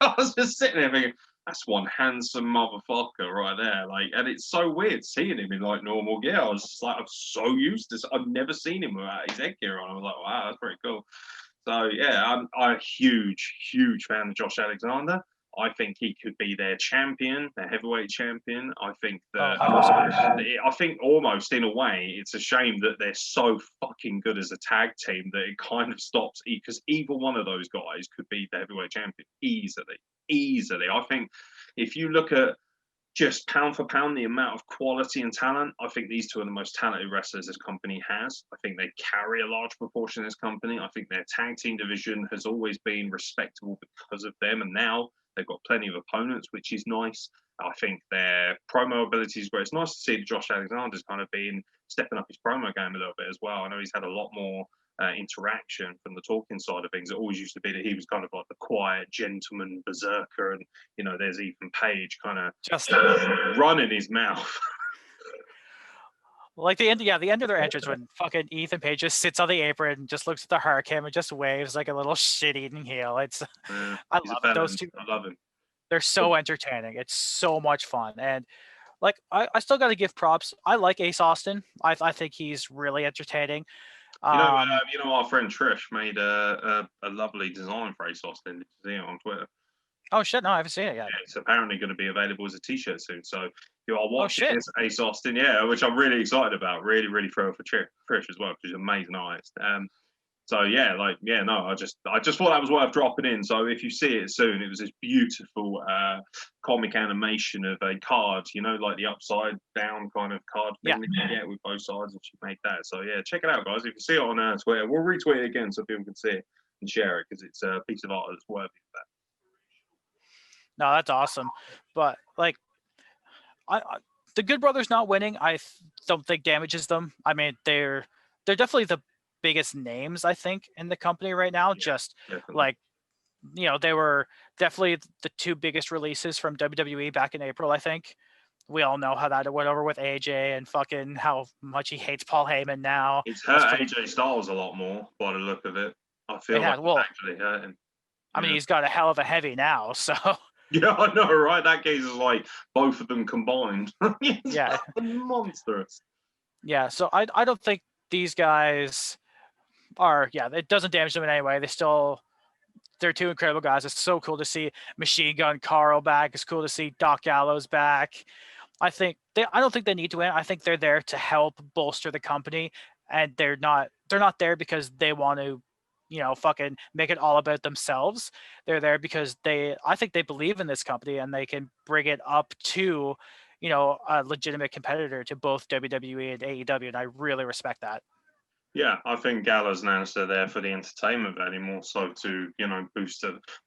I was just sitting there thinking, that's one handsome motherfucker right there. Like, and it's so weird seeing him in like normal gear. I was just like, I'm so used to. I've never seen him without his headgear on. I was like, wow, that's pretty cool. So yeah, I'm a huge fan of Josh Alexander. I think he could be their champion, their heavyweight champion. I think that I think almost in a way, it's a shame that they're so fucking good as a tag team that it kind of stops because either one of those guys could be the heavyweight champion easily. Easily. I think if you look at just pound for pound, the amount of quality and talent, I think these two are the most talented wrestlers this company has. I think they carry a large proportion of this company. I think their tag team division has always been respectable because of them. And now they've got plenty of opponents, which is nice. I think their promo abilities, where it's nice to see that Josh Alexander's kind of been stepping up his promo game a little bit as well. I know he's had a lot more interaction from the talking side of things. It always used to be that he was kind of like the quiet gentleman berserker, and there's Ethan Page kind of just running his mouth. Like the end of their entrance when fucking Ethan Page just sits on the apron and just looks at the hurricane and just waves like a little shit-eating heel. I love it. Those two. I love him. They're so entertaining. It's so much fun. And like I still got to give props. I like Ace Austin. I think he's really entertaining. Our friend Trish made a lovely design for Ace Austin. Did you see it on Twitter? Oh shit! No, I haven't seen it yet. Yeah, it's apparently going to be available as a T-shirt soon. So you are watching this Ace Austin, which I'm really excited about. Really, really throw for Trish as well, because she's an amazing artist. I just thought that was worth dropping in. So if you see it soon, it was this beautiful comic animation of a card, like the upside down kind of card thing that you get with both sides, and she made that. So yeah, check it out, guys. If you see it on Twitter, we'll retweet it again so people can see it and share it, because it's a piece of art that's worthy of that. No, that's awesome. But like, the Good Brothers not winning, I don't think damages them. I mean, they're definitely the biggest names, I think, in the company right now. Yeah, just definitely. Like, they were definitely the two biggest releases from WWE back in April, I think. We all know how that went over with AJ and fucking how much he hates Paul Heyman now. It's hurt AJ Styles a lot more by the look of it. I feel like it's actually hurting. I mean, he's got a hell of a heavy now, so. Yeah, I know, right? That case is like both of them combined. Yeah. Monstrous. Yeah, so I don't think these guys are, it doesn't damage them in any way. They're two incredible guys. It's so cool to see Machine Gun Carl back. It's cool to see Doc Gallows back. I don't think they need to win. I think they're there to help bolster the company, and they're not there because they want to fucking make it all about themselves. They're there because I think they believe in this company, and they can bring it up to, a legitimate competitor to both WWE and AEW, and I really respect that. Yeah, I think Gallows and Anderson are there for the entertainment value more so to,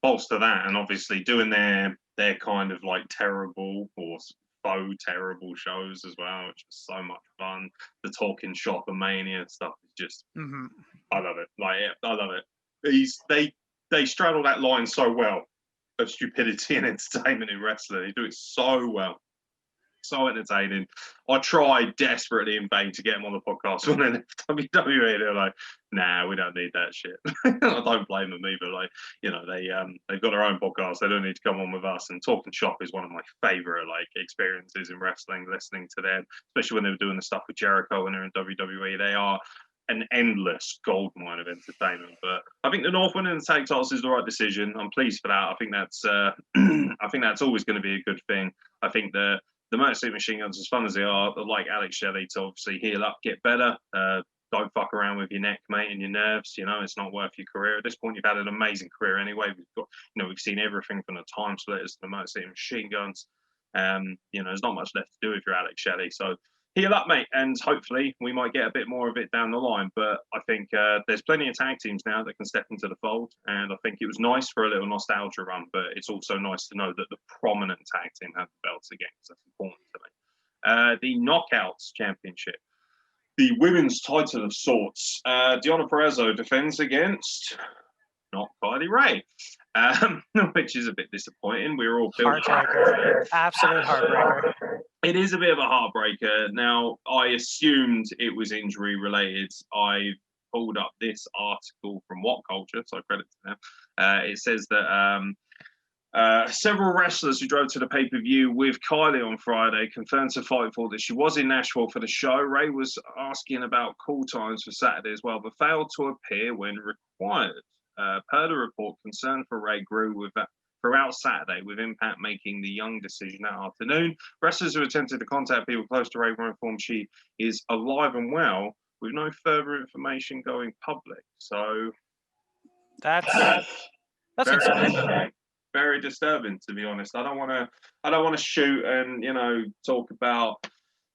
bolster that, and obviously doing their kind of like terrible or faux terrible shows as well, which is so much fun. The Talking Shop and Mania stuff is just, I love it. I love it. They straddle that line so well of stupidity and entertainment in wrestling. They do it so well. So entertaining. I tried desperately in vain to get them on the podcast when they left WWE. They're like, nah, we don't need that shit. I don't blame them either. Like, they've got their own podcast. They don't need to come on with us. And Talking Shop is one of my favorite experiences in wrestling, listening to them, especially when they were doing the stuff with Jericho when they're in WWE. They are an endless goldmine of entertainment. But I think the North winning the tag titles is the right decision. I'm pleased for that. I think that's always going to be a good thing. I think the Motor City Machine Guns, as fun as they are, like Alex Shelley, to obviously heal up, get better. Don't fuck around with your neck, mate, and your nerves. It's not worth your career. At this point, you've had an amazing career anyway. We've seen everything from the Time Splitters to the Motor City Machine Guns. There's not much left to do if you're Alex Shelley. So heal up, mate, and hopefully we might get a bit more of it down the line. But I think there's plenty of tag teams now that can step into the fold, and I think it was nice for a little nostalgia run, but it's also nice to know that the prominent tag team have the belts again, because that's important to me. The Knockouts Championship, the women's title of sorts. Deonna Purrazzo defends against not Kylie Ray. which is a bit disappointing. We were all built Heartbreaker. Absolute heartbreaker. It is a bit of a heartbreaker. Now, I assumed it was injury related. I pulled up this article from What Culture, so credit to them. It says that several wrestlers who drove to the pay-per-view with Kylie on Friday confirmed to Fightful that she was in Nashville for the show. Ray was asking about call times for Saturday as well, but failed to appear when required. Per the report, concern for Ray grew with that throughout Saturday, with Impact making the Young decision that afternoon. Wrestlers who attempted to contact people close to Ray were informed she is alive and well, with no further information going public. So that's very concerning. very disturbing, to be honest. I don't want to shoot and talk about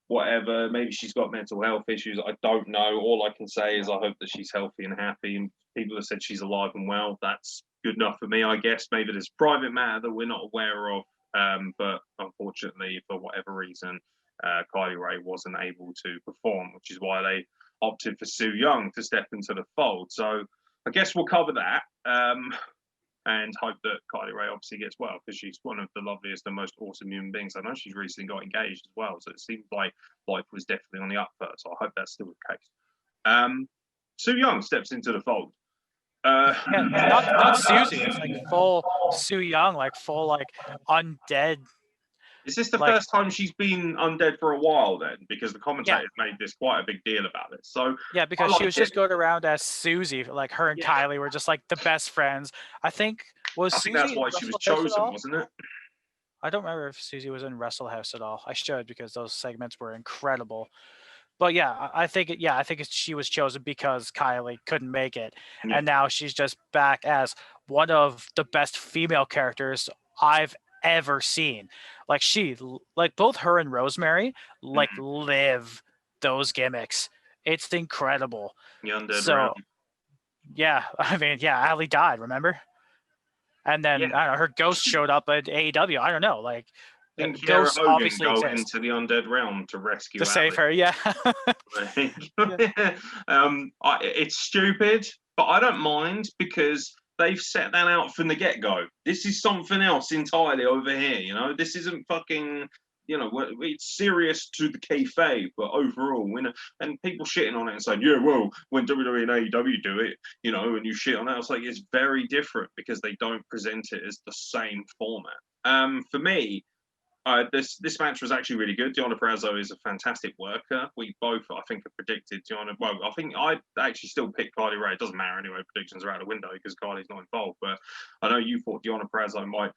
whatever. Maybe she's got mental health issues. I don't know. All I can say is I hope that she's healthy and happy. And people have said she's alive and well. That's good enough for me, I guess. Maybe there's a private matter that we're not aware of. But unfortunately, for whatever reason, Kylie Ray wasn't able to perform, which is why they opted for Sue Young to step into the fold. So I guess we'll cover that. And hope that Kylie Ray obviously gets well, because she's one of the loveliest and most awesome human beings. I know she's recently got engaged as well, so it seems like life was definitely on the up for her. So I hope that's still the case. Sue Young steps into the fold. Not Susie. It's like full Sue Young, like full like undead. Is this the first time she's been undead for a while then? Because the commentators made this quite a big deal about it. So yeah, because she was just going around as Susie, like her and Kylie were just like the best friends. I think Susie that's why she was chosen, wasn't it? I don't remember if Susie was in Wrestle House at all. I should, because those segments were incredible. But yeah, I think she was chosen because Kylie couldn't make it, and now she's just back as one of the best female characters I've ever seen. Like both her and Rosemary live those gimmicks. It's incredible. Yeah, I mean, Ali died, remember? And then I don't know, her ghost showed up at AEW. I don't know, like ghosts obviously go into the undead realm to rescue to save her. Yeah. It's stupid, but I don't mind, because they've set that out from the get-go. This is something else entirely over here. This isn't fucking, it's serious to the kayfabe, but overall, and people shitting on it and saying, yeah, well, when WWE and AEW do it, and you shit on it, it's like, it's very different, because they don't present it as the same format. For me, this match was actually really good. Deonna Purrazzo is a fantastic worker. We both, I think, have predicted Deonna. Well, I think I actually still pick Kylie Ray. It doesn't matter anyway. Predictions are out the window because Kylie's not involved. But I know you thought Deonna Purrazzo might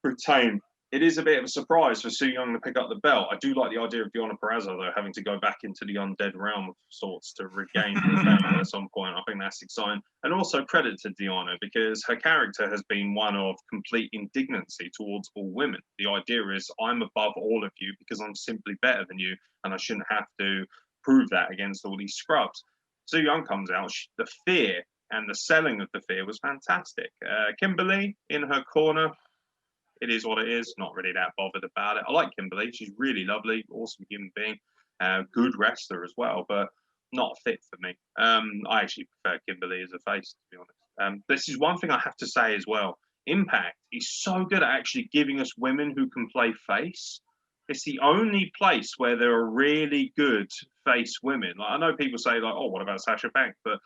retain. It is a bit of a surprise for Sue Young to pick up the belt. I do like the idea of Deonna Purrazzo, though, having to go back into the undead realm of sorts to regain the belt at some point. I think that's exciting. And also credit to Deonna, because her character has been one of complete indignancy towards all women. The idea is, I'm above all of you because I'm simply better than you, and I shouldn't have to prove that against all these scrubs. Sue Young comes out, the fear and the selling of the fear was fantastic. Kimberly in her corner, it is what it is. Not really that bothered about it. I like Kimberly. She's really lovely, awesome human being, good wrestler as well, but not fit for me. I actually prefer Kimberly as a face, to be honest. This is one thing I have to say as well. Impact is so good at actually giving us women who can play face. It's the only place where there are really good face women. Like, I know people say, like, oh, what about Sasha Banks? But,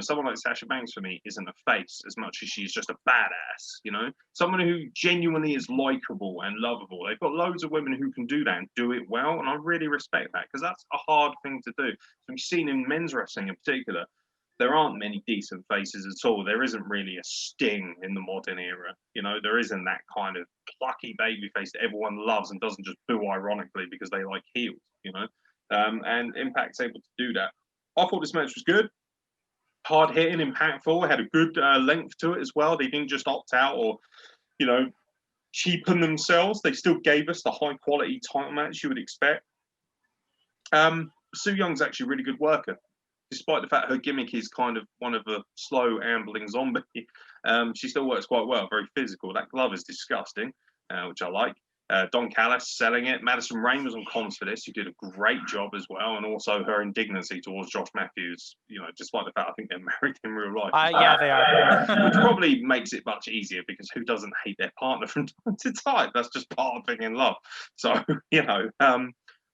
someone like Sasha Banks for me isn't a face as much as she's just a badass, Someone who genuinely is likable and lovable. They've got loads of women who can do that and do it well, and I really respect that, because that's a hard thing to do. So we've seen in men's wrestling in particular, there aren't many decent faces at all. There isn't really a Sting in the modern era. There isn't that kind of plucky baby face that everyone loves and doesn't just boo ironically because they like heels, and Impact's able to do that. I thought this match was good. Hard hitting, impactful. It had a good length to it as well. They didn't just opt out or, cheapen themselves. They still gave us the high quality title match you would expect. Sue Young's actually a really good worker. Despite the fact her gimmick is kind of one of a slow, ambling zombie, she still works quite well, very physical. That glove is disgusting, which I like. Don Callis selling it. Madison Rayne was on comms for this, who did a great job as well, and also her indignancy towards Josh Matthews, despite the fact I think they're married in real life. Yeah, they are. Which probably makes it much easier, because who doesn't hate their partner from time to time? That's just part of being in love. So,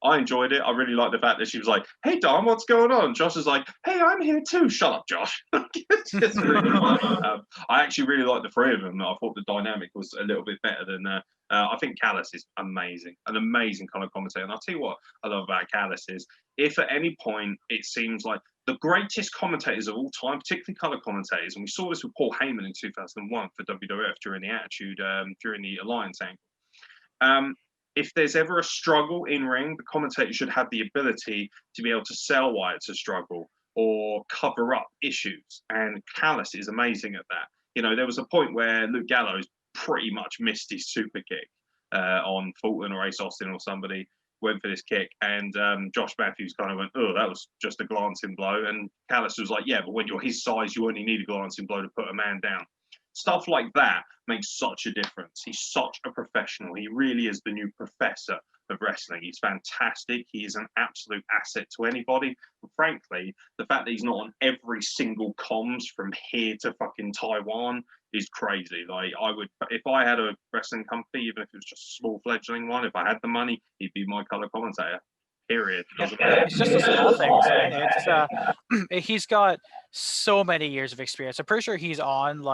I enjoyed it. I really liked the fact that she was like, "Hey, Dom, what's going on?" Josh is like, "Hey, I'm here too." Shut up, Josh. It's just really funny. I actually really liked the three of them. I thought the dynamic was a little bit better than. I think Callis is amazing, an amazing kind of commentator. And I'll tell you what I love about Callis is, if at any point it seems like the greatest commentators of all time, particularly color commentators, and we saw this with Paul Heyman in 2001 for WWF during the Attitude, during the Alliance angle. If there's ever a struggle in ring, the commentator should have the ability to be able to sell why it's a struggle or cover up issues. And Callis is amazing at that. There was a point where Luke Gallows pretty much missed his super kick on Fulton or Ace Austin or somebody, went for this kick, and Josh Matthews kind of went, "Oh, that was just a glancing blow." And Callis was like, "Yeah, but when you're his size, you only need a glancing blow to put a man down." Stuff like that makes such a difference. He's such a professional. He really is the new professor of wrestling. He's fantastic. He is an absolute asset to anybody. And frankly, the fact that he's not on every single comms from here to fucking Taiwan is crazy. Like, I would, if I had a wrestling company, even if it was just a small fledgling one, if I had the money, he'd be my color commentator. Period. It's just the small things, man. It's he's got so many years of experience. I'm pretty sure he's on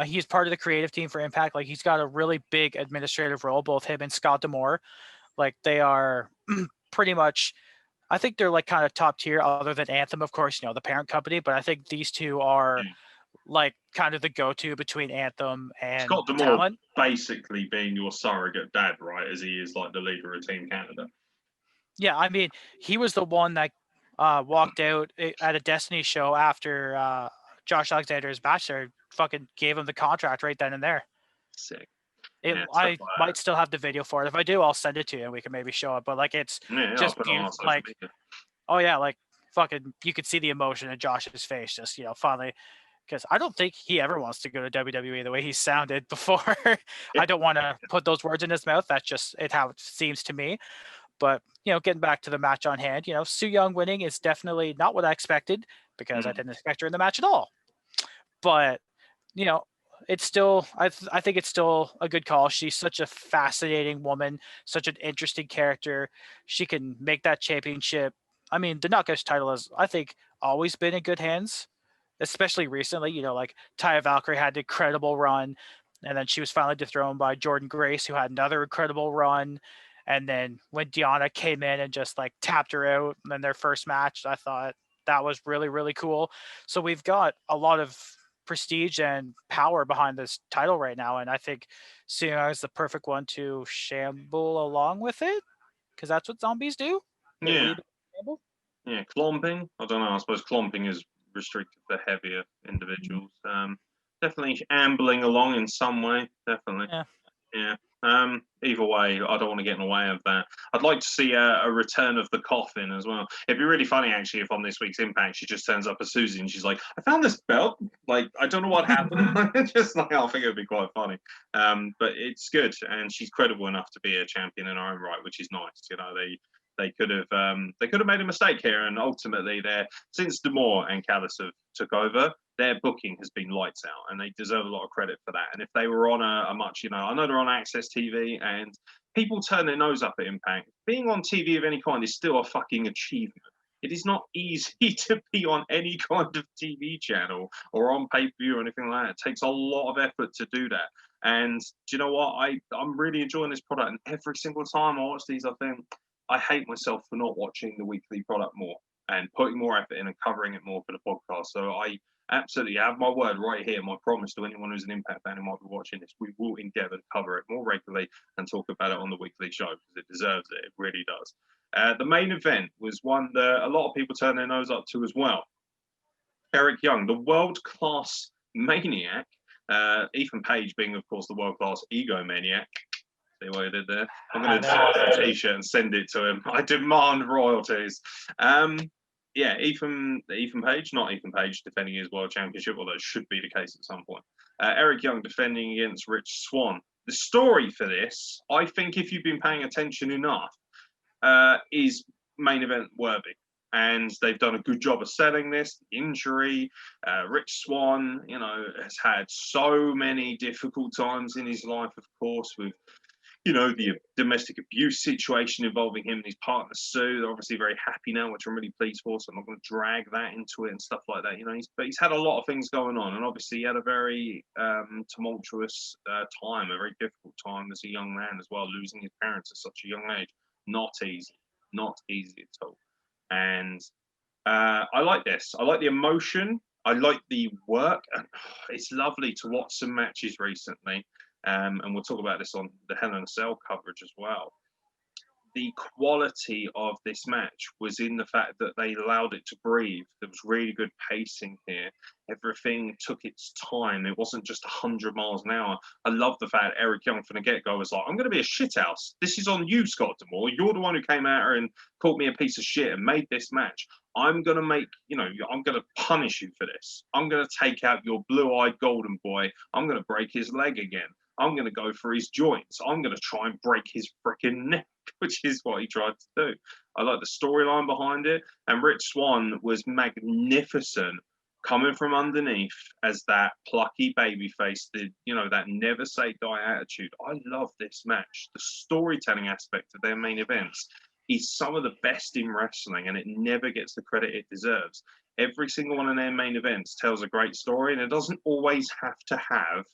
he's part of the creative team for Impact. Like, he's got a really big administrative role. Both him and Scott D'Amore, like, they are pretty much. I think they're like kind of top tier, other than Anthem, of course, the parent company. But I think these two are like kind of the go-to between Anthem and Scott D'Amore, talent. basically being your surrogate dad, right? As he is like the leader of Team Canada. Yeah, I mean, he was the one that walked out at a Destiny show after Josh Alexander's match there, fucking gave him the contract right then and there. Sick. I might still have the video for it. If I do, I'll send it to you and we can maybe show it. But like, it's just beautiful. Like, oh yeah, like fucking, you could see the emotion in Josh's face, just finally, because I don't think he ever wants to go to WWE the way he sounded before. I don't want to put those words in his mouth. That's just how it seems to me. But getting back to the match on hand, Su Yung winning is definitely not what I expected, because I didn't expect her in the match at all. But it's still, I think it's still a good call. She's such a fascinating woman, such an interesting character. She can make that championship. I mean, the Knockouts title has, I think, always been in good hands, especially recently. Like Taya Valkyrie had an incredible run, and then she was finally dethroned by Jordan Grace, who had another incredible run. And then when Deonna came in and just like tapped her out in their first match, I thought that was really, really cool. So we've got a lot of prestige and power behind this title right now. And I think Su Yung is the perfect one to shamble along with it, because that's what zombies do. Yeah. Clomping. I don't know. I suppose clomping is restricted for heavier individuals. Definitely ambling along in some way. Definitely. Yeah. Either way, I don't want to get in the way of that. I'd like to see a return of the coffin as well. It'd be really funny, actually, if on this week's Impact she just turns up as Susie and she's like, "I found this belt. Like, I don't know what happened." Just like, I think it'd be quite funny. But it's good, and she's credible enough to be a champion in her own right, which is nice. They could have made a mistake here, and ultimately, since D'Amore and Callis have took over, their booking has been lights out, and they deserve a lot of credit for that. And if they were on a much, I know they're on Access TV, and people turn their nose up at Impact. Being on TV of any kind is still a fucking achievement. It is not easy to be on any kind of TV channel or on pay-per-view or anything like that. It takes a lot of effort to do that. And do you know what? I'm really enjoying this product, and every single time I watch these, I think I hate myself for not watching the weekly product more and putting more effort in and covering it more for the podcast. So I absolutely have my word right here, my promise to anyone who's an Impact fan who might be watching this. We will endeavour to cover it more regularly and talk about it on the weekly show, because it deserves it. It really does. The main event was one that a lot of people turn their nose up to as well. Eric Young, the world-class maniac. Ethan Page being, of course, the world-class egomaniac. See what I did there? I'm going to design a t-shirt and send it to him. I demand royalties. Ethan Page, not Ethan Page, defending his world championship, although it should be the case at some point. Eric Young defending against Rich Swann. The story for this, I think, if you've been paying attention enough, is main event worthy. And they've done a good job of selling this. The injury, Rich Swann, has had so many difficult times in his life, of course, with the domestic abuse situation involving him and his partner Sue. They're obviously very happy now, which I'm really pleased for. So I'm not going to drag that into it and stuff like that. But he's had a lot of things going on, and obviously he had a very tumultuous time, a very difficult time as a young man as well, losing his parents at such a young age. Not easy at all. And I like this. I like the emotion. I like the work. It's lovely to watch some matches recently. And we'll talk about this on the Hell in a Cell coverage as well. The quality of this match was in the fact that they allowed it to breathe. There was really good pacing here. Everything took its time. It wasn't just 100 miles an hour. I love the fact Eric Young from the get-go was like, I'm going to be a shithouse. This is on you, Scott D'Amore. You're the one who came out here and called me a piece of shit and made this match. I'm going to I'm going to punish you for this. I'm going to take out your blue-eyed golden boy. I'm going to break his leg again. I'm going to go for his joints. I'm going to try and break his freaking neck, which is what he tried to do. I like the storyline behind it. And Rich Swann was magnificent coming from underneath as that plucky babyface, that never say die attitude. I love this match. The storytelling aspect of their main events is some of the best in wrestling, and it never gets the credit it deserves. Every single one of their main events tells a great story, and it doesn't always have to have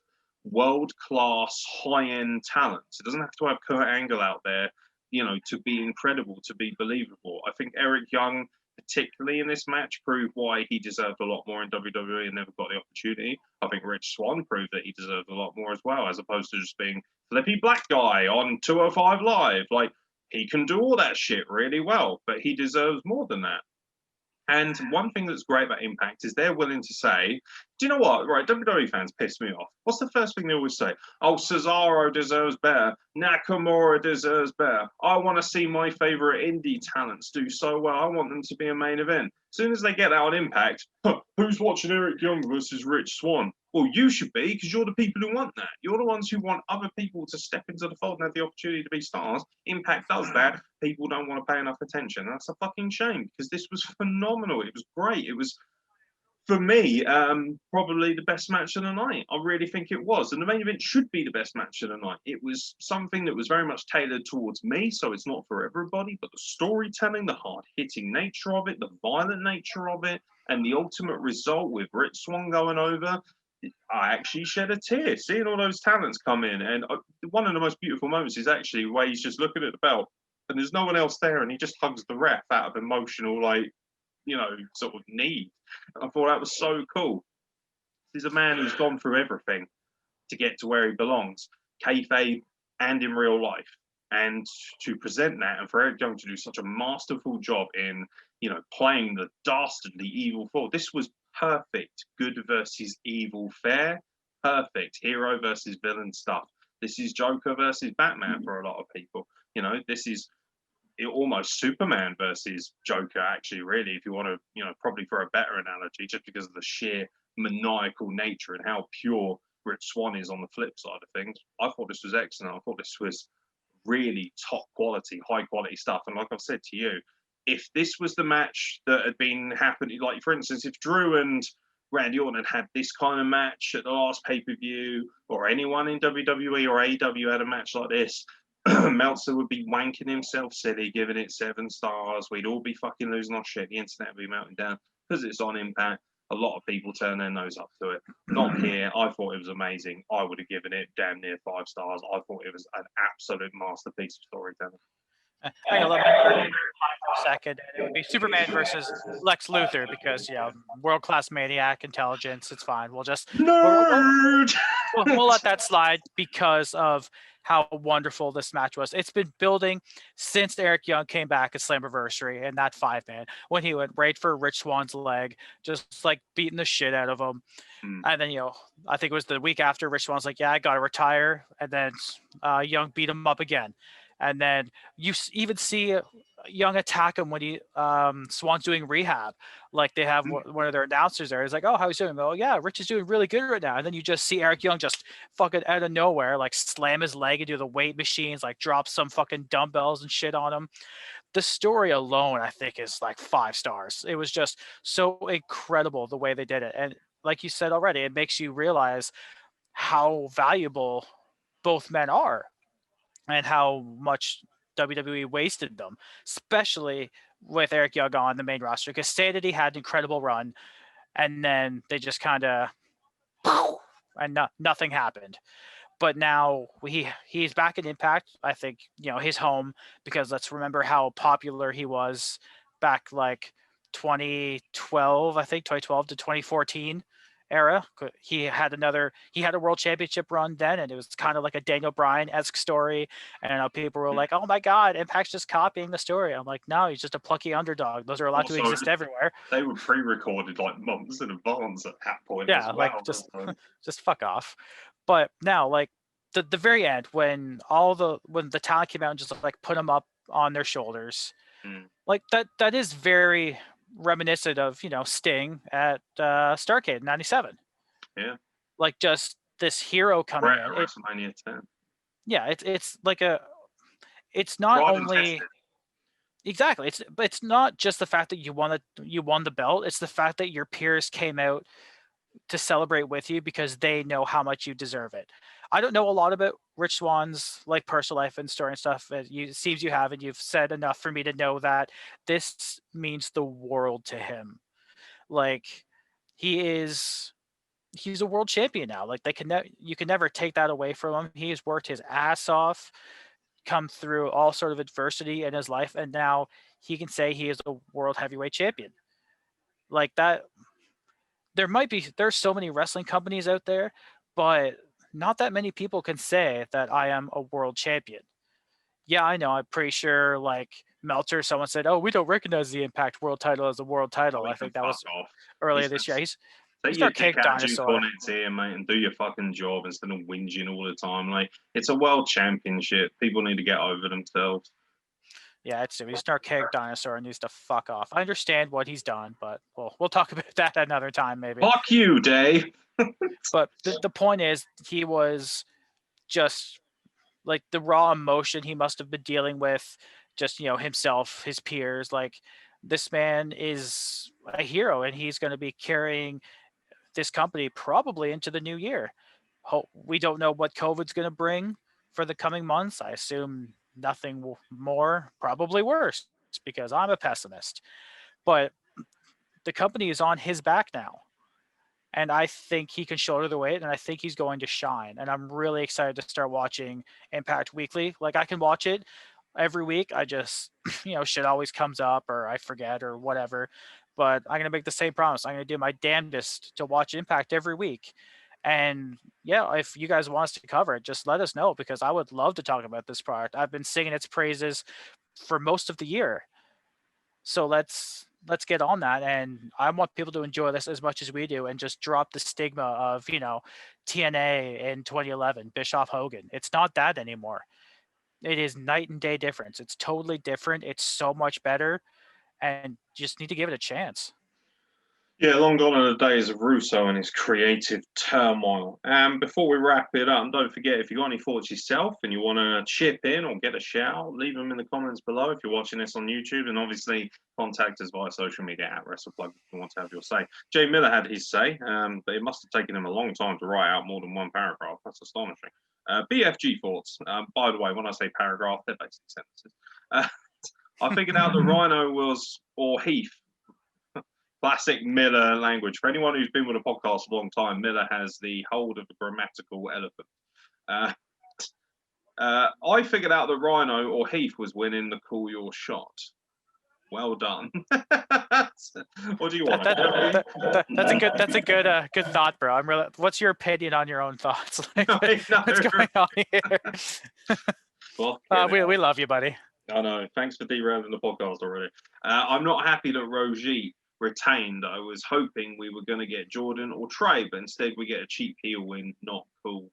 world-class, high-end talents. It doesn't have to have Kurt Angle out there, to be incredible, to be believable. I think Eric Young, particularly in this match, proved why he deserved a lot more in WWE and never got the opportunity. I think Rich Swann proved that he deserved a lot more as well, as opposed to just being flippy black guy on 205 Live. Like, he can do all that shit really well, but he deserves more than that. And one thing that's great about Impact is they're willing to say, do you know what? Right, WWE fans piss me off. What's the first thing they always say? Oh, Cesaro deserves better. Nakamura deserves better. I want to see my favorite indie talents do so well. I want them to be a main event. As soon as they get that on Impact, who's watching Eric Young versus Rich Swann? Well, you should be, because you're the people who want that. You're the ones who want other people to step into the fold and have the opportunity to be stars. Impact does that. People don't want to pay enough attention. That's a fucking shame, because this was phenomenal. It was great. It was, for me, probably the best match of the night. I really think it was. And the main event should be the best match of the night. It was something that was very much tailored towards me, so it's not for everybody, but the storytelling, the hard-hitting nature of it, the violent nature of it, and the ultimate result with Rich Swann going over, I actually shed a tear seeing all those talents come in. And one of the most beautiful moments is actually where he's just looking at the belt and there's no one else there, and he just hugs the ref out of emotional, sort of need. I thought that was so cool. This is a man who's gone through everything to get to where he belongs, kayfabe and in real life. And to present that, and for Eric Young to do such a masterful job in, playing the dastardly evil fool. This was perfect good versus evil fair. Perfect hero versus villain stuff. This is Joker versus Batman for a lot of people. This is almost Superman versus Joker, actually, really, if you want to, probably for a better analogy, just because of the sheer maniacal nature and how pure Rich Swann is on the flip side of things. I thought this was excellent. I thought this was really top quality, high quality stuff. And like I've said to you, if this was the match that had been happening, like for instance, if Drew and Randy Orton had this kind of match at the last pay-per-view, or anyone in WWE or AEW had a match like this, Meltzer would be wanking himself silly, giving it 7 stars. We'd all be fucking losing our shit. The internet would be melting down because it's on Impact. A lot of people turn their nose up to it. Not here. I thought it was amazing. I would have given it damn near 5 stars. I thought it was an absolute masterpiece of storytelling. Hang on, let me for a second. It would be Superman versus Lex Luthor because, world-class maniac intelligence. It's fine. We'll just we'll let that slide because of how wonderful this match was. It's been building since Eric Young came back at Slammiversary and that 5-man when he went right for Rich Swann's leg, just like beating the shit out of him. And then, I think it was the week after Rich Swann's like, yeah, I got to retire. And then Young beat him up again. And then you even see Young attack him when he Swan's doing rehab. Like they have one of their announcers there. He's like, "Oh, how he's doing?" Oh, yeah, Rich is doing really good right now. And then you just see Eric Young just fucking out of nowhere, like slam his leg into the weight machines, like drop some fucking dumbbells and shit on him. The story alone, I think, is like 5 stars. It was just so incredible the way they did it. And like you said already, it makes you realize how valuable both men are and how much WWE wasted them, especially with Eric Young on the main roster. Because say that he had an incredible run, and then they just kind of and nothing happened. But now he's back in Impact. I think his home, because let's remember how popular he was back like 2012. I think 2012 to 2014 era. He had a world championship run then, and it was kind of like a Daniel Bryan-esque story. And people were like, "Oh my God, Impact's just copying the story." I'm like, no, he's just a plucky underdog. Those are allowed to exist everywhere. They were pre-recorded like months in advance at that point. Yeah, as well. like just fuck off. But now, like the very end, when the talent came out and just like put them up on their shoulders, like that is very reminiscent of Sting at Starrcade in '97. Yeah, like just this hero coming in. WrestleMania 10. Yeah, it's like it's not only exactly it's not just the fact that you won the belt. It's the fact that your peers came out to celebrate with you because they know how much you deserve it. I don't know a lot about Rich Swann's like personal life and story and stuff. It seems you have, and you've said enough for me to know that this means the world to him. Like he's a world champion now. Like you can never take that away from him. He has worked his ass off, come through all sort of adversity in his life, and now he can say he is a world heavyweight champion. Like that, there's so many wrestling companies out there, but not that many people can say that I am a world champion. Yeah, I know. I'm pretty sure like Meltzer, someone said, "Oh, we don't recognize the Impact World Title as a world title." I think that was earlier this year. He's your dick dinosaur on it here, mate, and do your fucking job instead of whinging all the time. Like it's a world championship. People need to get over themselves. Yeah, he's an archaic dinosaur and needs to fuck off. I understand what he's done, but we'll talk about that another time, maybe. Fuck you, Dave. But the point is, he was just like the raw emotion he must have been dealing with, just himself, his peers. Like this man is a hero, and he's going to be carrying this company probably into the new year. We don't know what COVID's going to bring for the coming months. I assume nothing more, probably worse, because I'm a pessimist. But the company is on his back now. And I think he can shoulder the weight, and I think he's going to shine. And I'm really excited to start watching Impact Weekly. Like I can watch it every week. I just, shit always comes up or I forget or whatever. But I'm going to make the same promise. I'm going to do my damnedest to watch Impact every week. And yeah, if you guys want us to cover it, just let us know, because I would love to talk about this product. I've been singing its praises for most of the year. So let's get on that. And I want people to enjoy this as much as we do and just drop the stigma of, TNA in 2011, Bischoff Hogan. It's not that anymore. It is night and day difference. It's totally different. It's so much better, and just need to give it a chance. Yeah, long gone are the days of Russo and his creative turmoil. And before we wrap it up, don't forget, if you've got any thoughts yourself and you want to chip in or get a shout, leave them in the comments below if you're watching this on YouTube. And obviously, contact us via social media at WrestlePlug if you want to have your say. Jay Miller had his say, but it must have taken him a long time to write out more than one paragraph. That's astonishing. BFG thoughts. By the way, when I say paragraph, they're basically sentences. I figured out that Rhino or Heath. Classic Miller language. For anyone who's been with a podcast a long time, Miller has the hold of a grammatical elephant. I figured out that Rhino or Heath was winning the Call Your Shot. Well done. What do you want? That's a good thought, bro. I'm really. What's your opinion on your own thoughts? What's going on here? Well, we love you, buddy. I know. Thanks for derailing the podcast already. I'm not happy that Rogie retained. I was hoping we were going to get Jordan or Trey, but instead we get a cheap heel win. Not cool.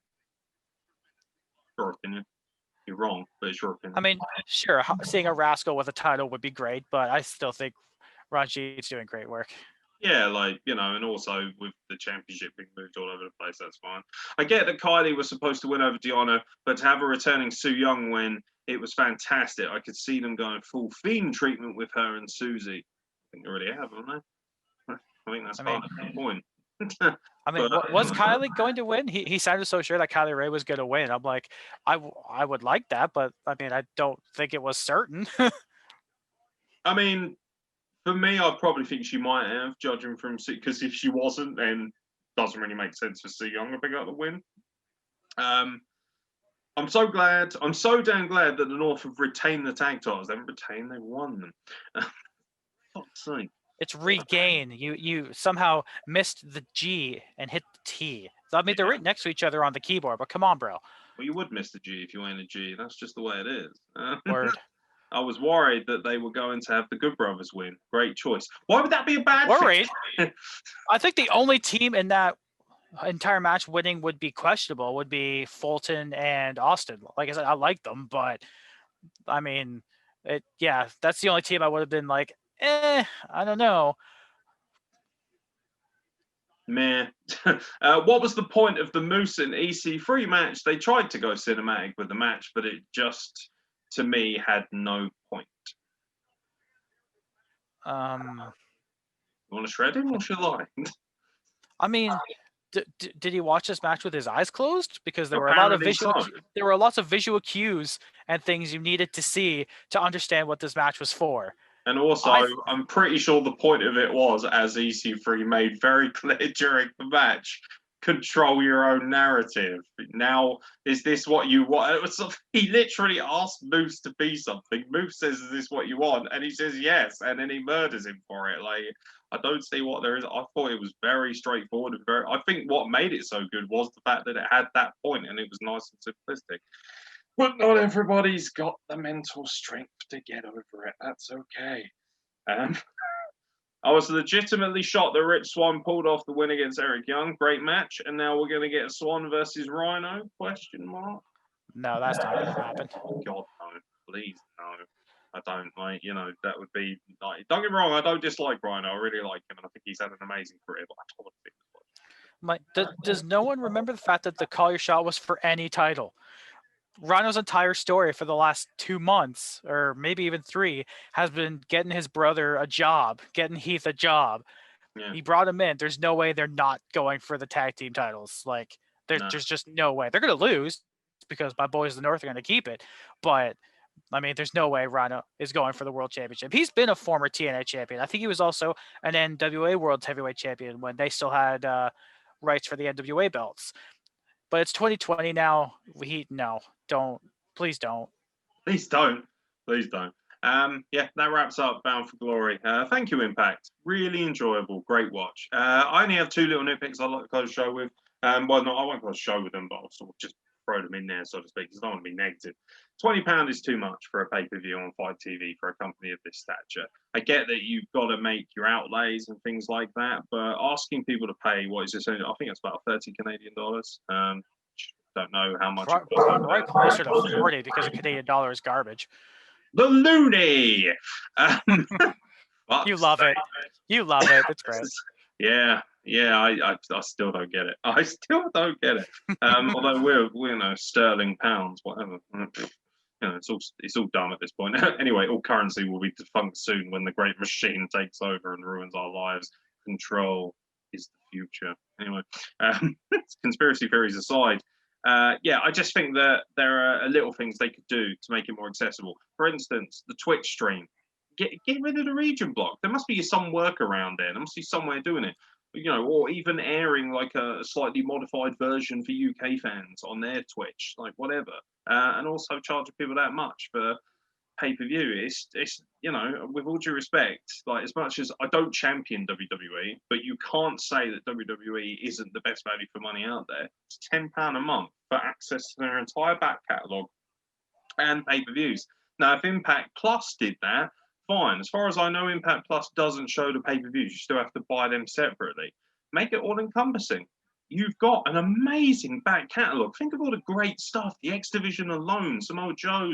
Your opinion. You're wrong, but it's your opinion. I mean, sure, seeing a Rascal with a title would be great, but I still think Ranjit's doing great work. Yeah, like, and also with the championship being moved all over the place, that's fine. I get that Kylie was supposed to win over Deonna, but to have a returning Su Yung win, it was fantastic. I could see them going full Fiend treatment with her and Susie. I think they already have, haven't they? I think that's part of the point. I mean, was Kylie going to win? He sounded so sure that Kylie Ray was going to win. I'm like, I would like that, but I mean, I don't think it was certain. I mean, for me, I probably think she might have, judging from, because if she wasn't, then it doesn't really make sense for Su Yung to pick up the win. I'm so damn glad that the North have retained the tag titles. They haven't retained, they've won them. Fuck's sake. It's regain. You somehow missed the G and hit the T. I mean, they're right next to each other on the keyboard, but come on, bro. Well, you would miss the G if you ain't a G. That's just the way it is. Word. I was worried that they were going to have the Good Brothers win. Great choice. Why would that be a bad worried? thing? I think the only team in that entire match winning would be questionable, would be Fulton and Austin. Like I said, I like them, but I mean, that's the only team I would have been like, I don't know. Meh. What was the point of the Moose and EC3 match? They tried to go cinematic with the match, but it just, to me, had no point. You want to shred him or shall I? I mean, did he watch this match with his eyes closed? Because there were lots of visual cues and things you needed to see to understand what this match was for. And also, I'm pretty sure the point of it was, as EC3 made very clear during the match, control your own narrative. Now, is this what you want? He literally asked Moose to be something. Moose says, is this what you want? And he says yes, and then he murders him for it. Like, I don't see what there is. I thought it was very straightforward. And I think what made it so good was the fact that it had that point and it was nice and simplistic. But not everybody's got the mental strength to get over it. That's okay. I was legitimately shocked that Rich Swann pulled off the win against Eric Young. Great match. And now we're going to get Swann versus Rhino? Question mark. No, that's not going to happen. God, no. Please, no. I don't that would be like, don't get me wrong, I don't dislike Rhino. I really like him and I think he's had an amazing career, but I don't want to think does no one remember the fact that the Call Your Shot was for any title? Rhino's entire story for the last 2 months, or maybe even 3, has been getting his brother a job, getting Heath a job. Yeah. He brought him in. There's no way they're not going for the tag team titles. Like, there's just no way. They're going to lose because my boys the North are going to keep it. But, I mean, there's no way Rhino is going for the World Championship. He's been a former TNA champion. I think he was also an NWA World Heavyweight Champion when they still had rights for the NWA belts. But it's 2020 now. Please don't. Please don't. Yeah, that wraps up Bound for Glory. Thank you, Impact. Really enjoyable. Great watch. I only have 2 little nitpicks I'd like to close the show with. I won't close the show with them, but I'll sort of just throw them in there, so to speak, because I don't want to be negative. £20 is too much for a pay-per-view on Fight TV for a company of this stature. I get that you've got to make your outlays and things like that, but asking people to pay, what is this? I think it's about 30 Canadian dollars. Don't know how much. Right closer to 40 because the Canadian dollar is garbage. The loony. You love it. You love it. It's great. Yeah. I still don't get it. Although we're sterling pounds, whatever. It's all dumb at this point. Anyway, all currency will be defunct soon when the great machine takes over and ruins our lives. Control is the future. Anyway, conspiracy theories aside. I just think that there are little things they could do to make it more accessible. For instance, the Twitch stream. Get rid of the region block. There must be some workaround there. There must be somewhere doing it. Or even airing like a slightly modified version for UK fans on their Twitch, like whatever. And also charging people that much for pay-per-view. It's with all due respect, like, as much as I don't champion WWE, but you can't say that WWE isn't the best value for money out there. It's £10 a month for access to their entire back catalogue and pay-per-views. Now, if Impact Plus did that, fine. As far as I know, Impact Plus doesn't show the pay-per-views. You still have to buy them separately. Make it all-encompassing. you've got an amazing back catalogue. Think of all the great stuff. The X Division alone, Samoa Joe,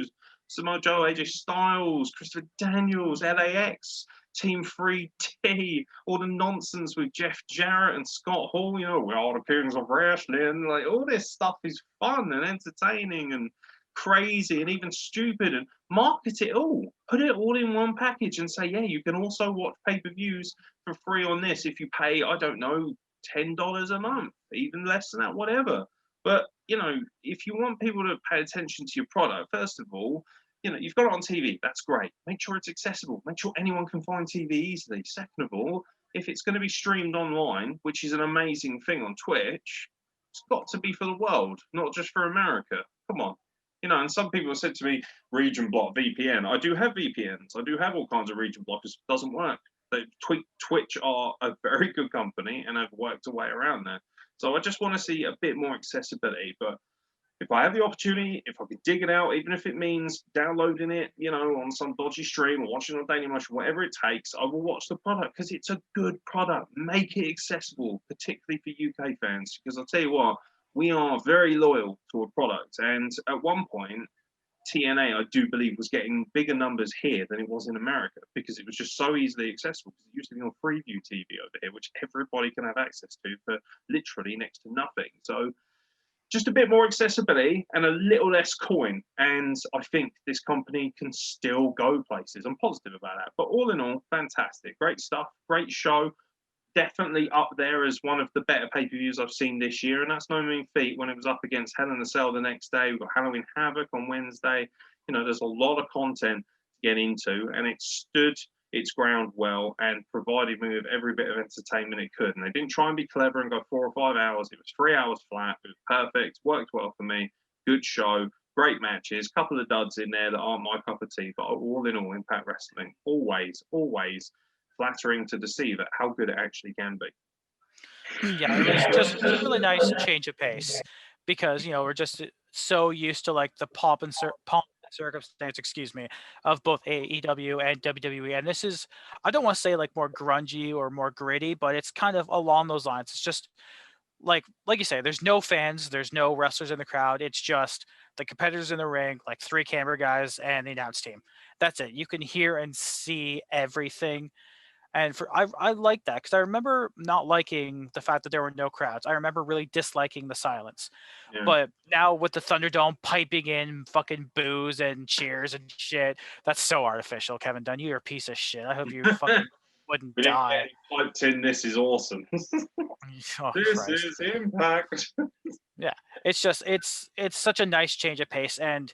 AJ Styles, Christopher Daniels, LAX, Team 3T, all the nonsense with Jeff Jarrett and Scott Hall. You know, we are the kings of wrestling. Like, all this stuff is fun and entertaining and crazy and even stupid, and market it all. Put it all in one package and say, yeah, you can also watch pay-per-views for free on this if you pay, I don't know, $10 a month, even less than that, whatever. But, you know, if you want people to pay attention to your product, first of all, you know, you've got it on TV. That's great. Make sure it's accessible. Make sure anyone can find TV easily. Second of all, if it's going to be streamed online, which is an amazing thing on Twitch, it's got to be for the world, not just for America. Come on. You know, and some people have said to me, region block VPN. I do have VPNs. I do have all kinds of region blockers. It doesn't work. Twitch are a very good company and have worked a way around that. So I just want to see a bit more accessibility. But if I have the opportunity, if I could dig it out, even if it means downloading it, you know, on some dodgy stream or watching it on Daily Motion, whatever it takes, I will watch the product because it's a good product. Make it accessible, particularly for UK fans. Because I'll tell you what, we are very loyal to a product. And at one point, TNA, I do believe, was getting bigger numbers here than it was in America because it was just so easily accessible. Because it used to be on Freeview TV over here, which everybody can have access to for literally next to nothing. So just a bit more accessibility and a little less coin. And I think this company can still go places. I'm positive about that. But all in all, fantastic. Great stuff. Great show. Definitely up there as one of the better pay-per-views I've seen this year. And that's no mean feat when it was up against Hell in a Cell the next day. We've got Halloween Havoc on Wednesday. You know, there's a lot of content to get into. And it stood its ground well and provided me with every bit of entertainment it could. And they didn't try and be clever and go 4 or 5 hours. It was 3 hours flat. It was perfect. Worked well for me. Good show. Great matches. Couple of duds in there that aren't my cup of tea. But all in all, Impact Wrestling, always flattering to see that how good it actually can be. Yeah, it was just a really nice change of pace because, you know, we're just so used to like the pomp and circumstance, of both AEW and WWE. And this is, I don't want to say like more grungy or more gritty, but it's kind of along those lines. It's just like you say, there's no fans, there's no wrestlers in the crowd. It's just the competitors in the ring, like 3 camera guys and the announce team. That's it. You can hear and see everything. And I like that because I remember not liking the fact that there were no crowds. I remember really disliking the silence. Yeah. But now with the Thunderdome piping in fucking boos and cheers and shit, that's so artificial, Kevin Dunn. You're a piece of shit. I hope you fucking wouldn't die. Piped in, this is awesome. Oh, this Christ. is Impact. Yeah, it's just it's such a nice change of pace, and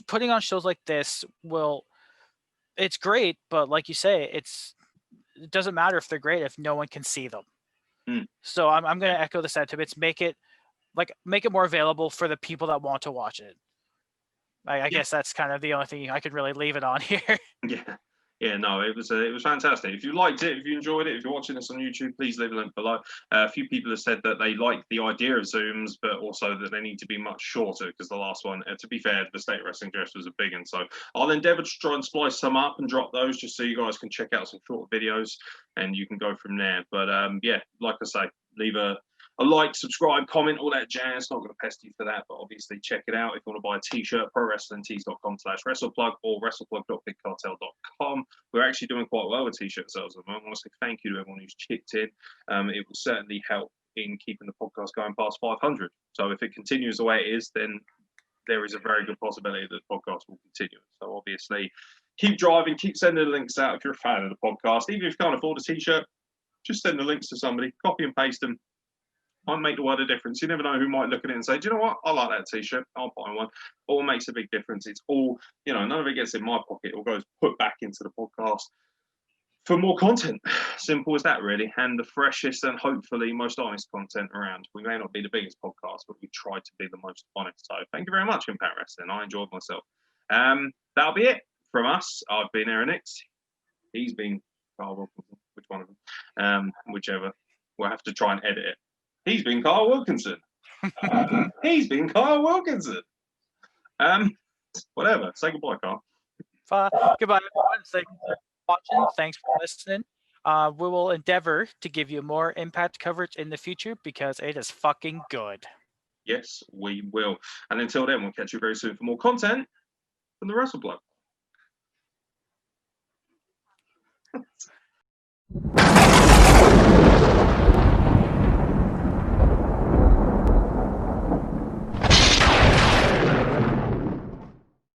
putting on shows like this it's great, but like you say, it doesn't matter if they're great if no one can see them. So I'm going to echo the sentiments. Make it more available for the people that want to watch it. I guess that's kind of the only thing I could really leave it on here. Yeah, no, it was fantastic. If you liked it, if you enjoyed it, if you're watching this on YouTube, please leave a link below. A few people have said that they like the idea of Zooms, but also that they need to be much shorter because the last one, to be fair, the State Wrestling Dress was a big one. So I'll endeavour to try and splice some up and drop those just so you guys can check out some short videos and you can go from there. But yeah, like I say, leave a like, subscribe, comment, all that jazz. Not going to pester you for that, but obviously check it out. If you want to buy a t-shirt, prowrestlingtees.com/wrestleplug or wrestleplug.bigcartel.com. We're actually doing quite well with t-shirt sales at the moment. I want to say thank you to everyone who's chipped in. It will certainly help in keeping the podcast going past 500. So if it continues the way it is, then there is a very good possibility that the podcast will continue. So obviously, keep driving, keep sending the links out if you're a fan of the podcast. Even if you can't afford a t-shirt, just send the links to somebody, copy and paste them. Might make the world a difference. You never know who might look at it and say, do you know what? I like that t-shirt. I'll buy one. All makes a big difference. It's all, you know, none of it gets in my pocket. It all goes put back into the podcast for more content. Simple as that, really. And the freshest and hopefully most honest content around. We may not be the biggest podcast, but we try to be the most honest. So thank you very much, Impact Wrestling. I enjoyed myself. That'll be it from us. I've been Aaron Nix. He's been Carl Wilkinson. Which one of them? Whichever. We'll have to try and edit it. He's been Carl Wilkinson. He's been Carl Wilkinson. Whatever. Say goodbye, Carl. Goodbye, everyone. Thanks for watching. Thanks for listening. We will endeavor to give you more Impact coverage in the future because it is fucking good. Yes, we will. And until then, we'll catch you very soon for more content from the Wrestle Blog.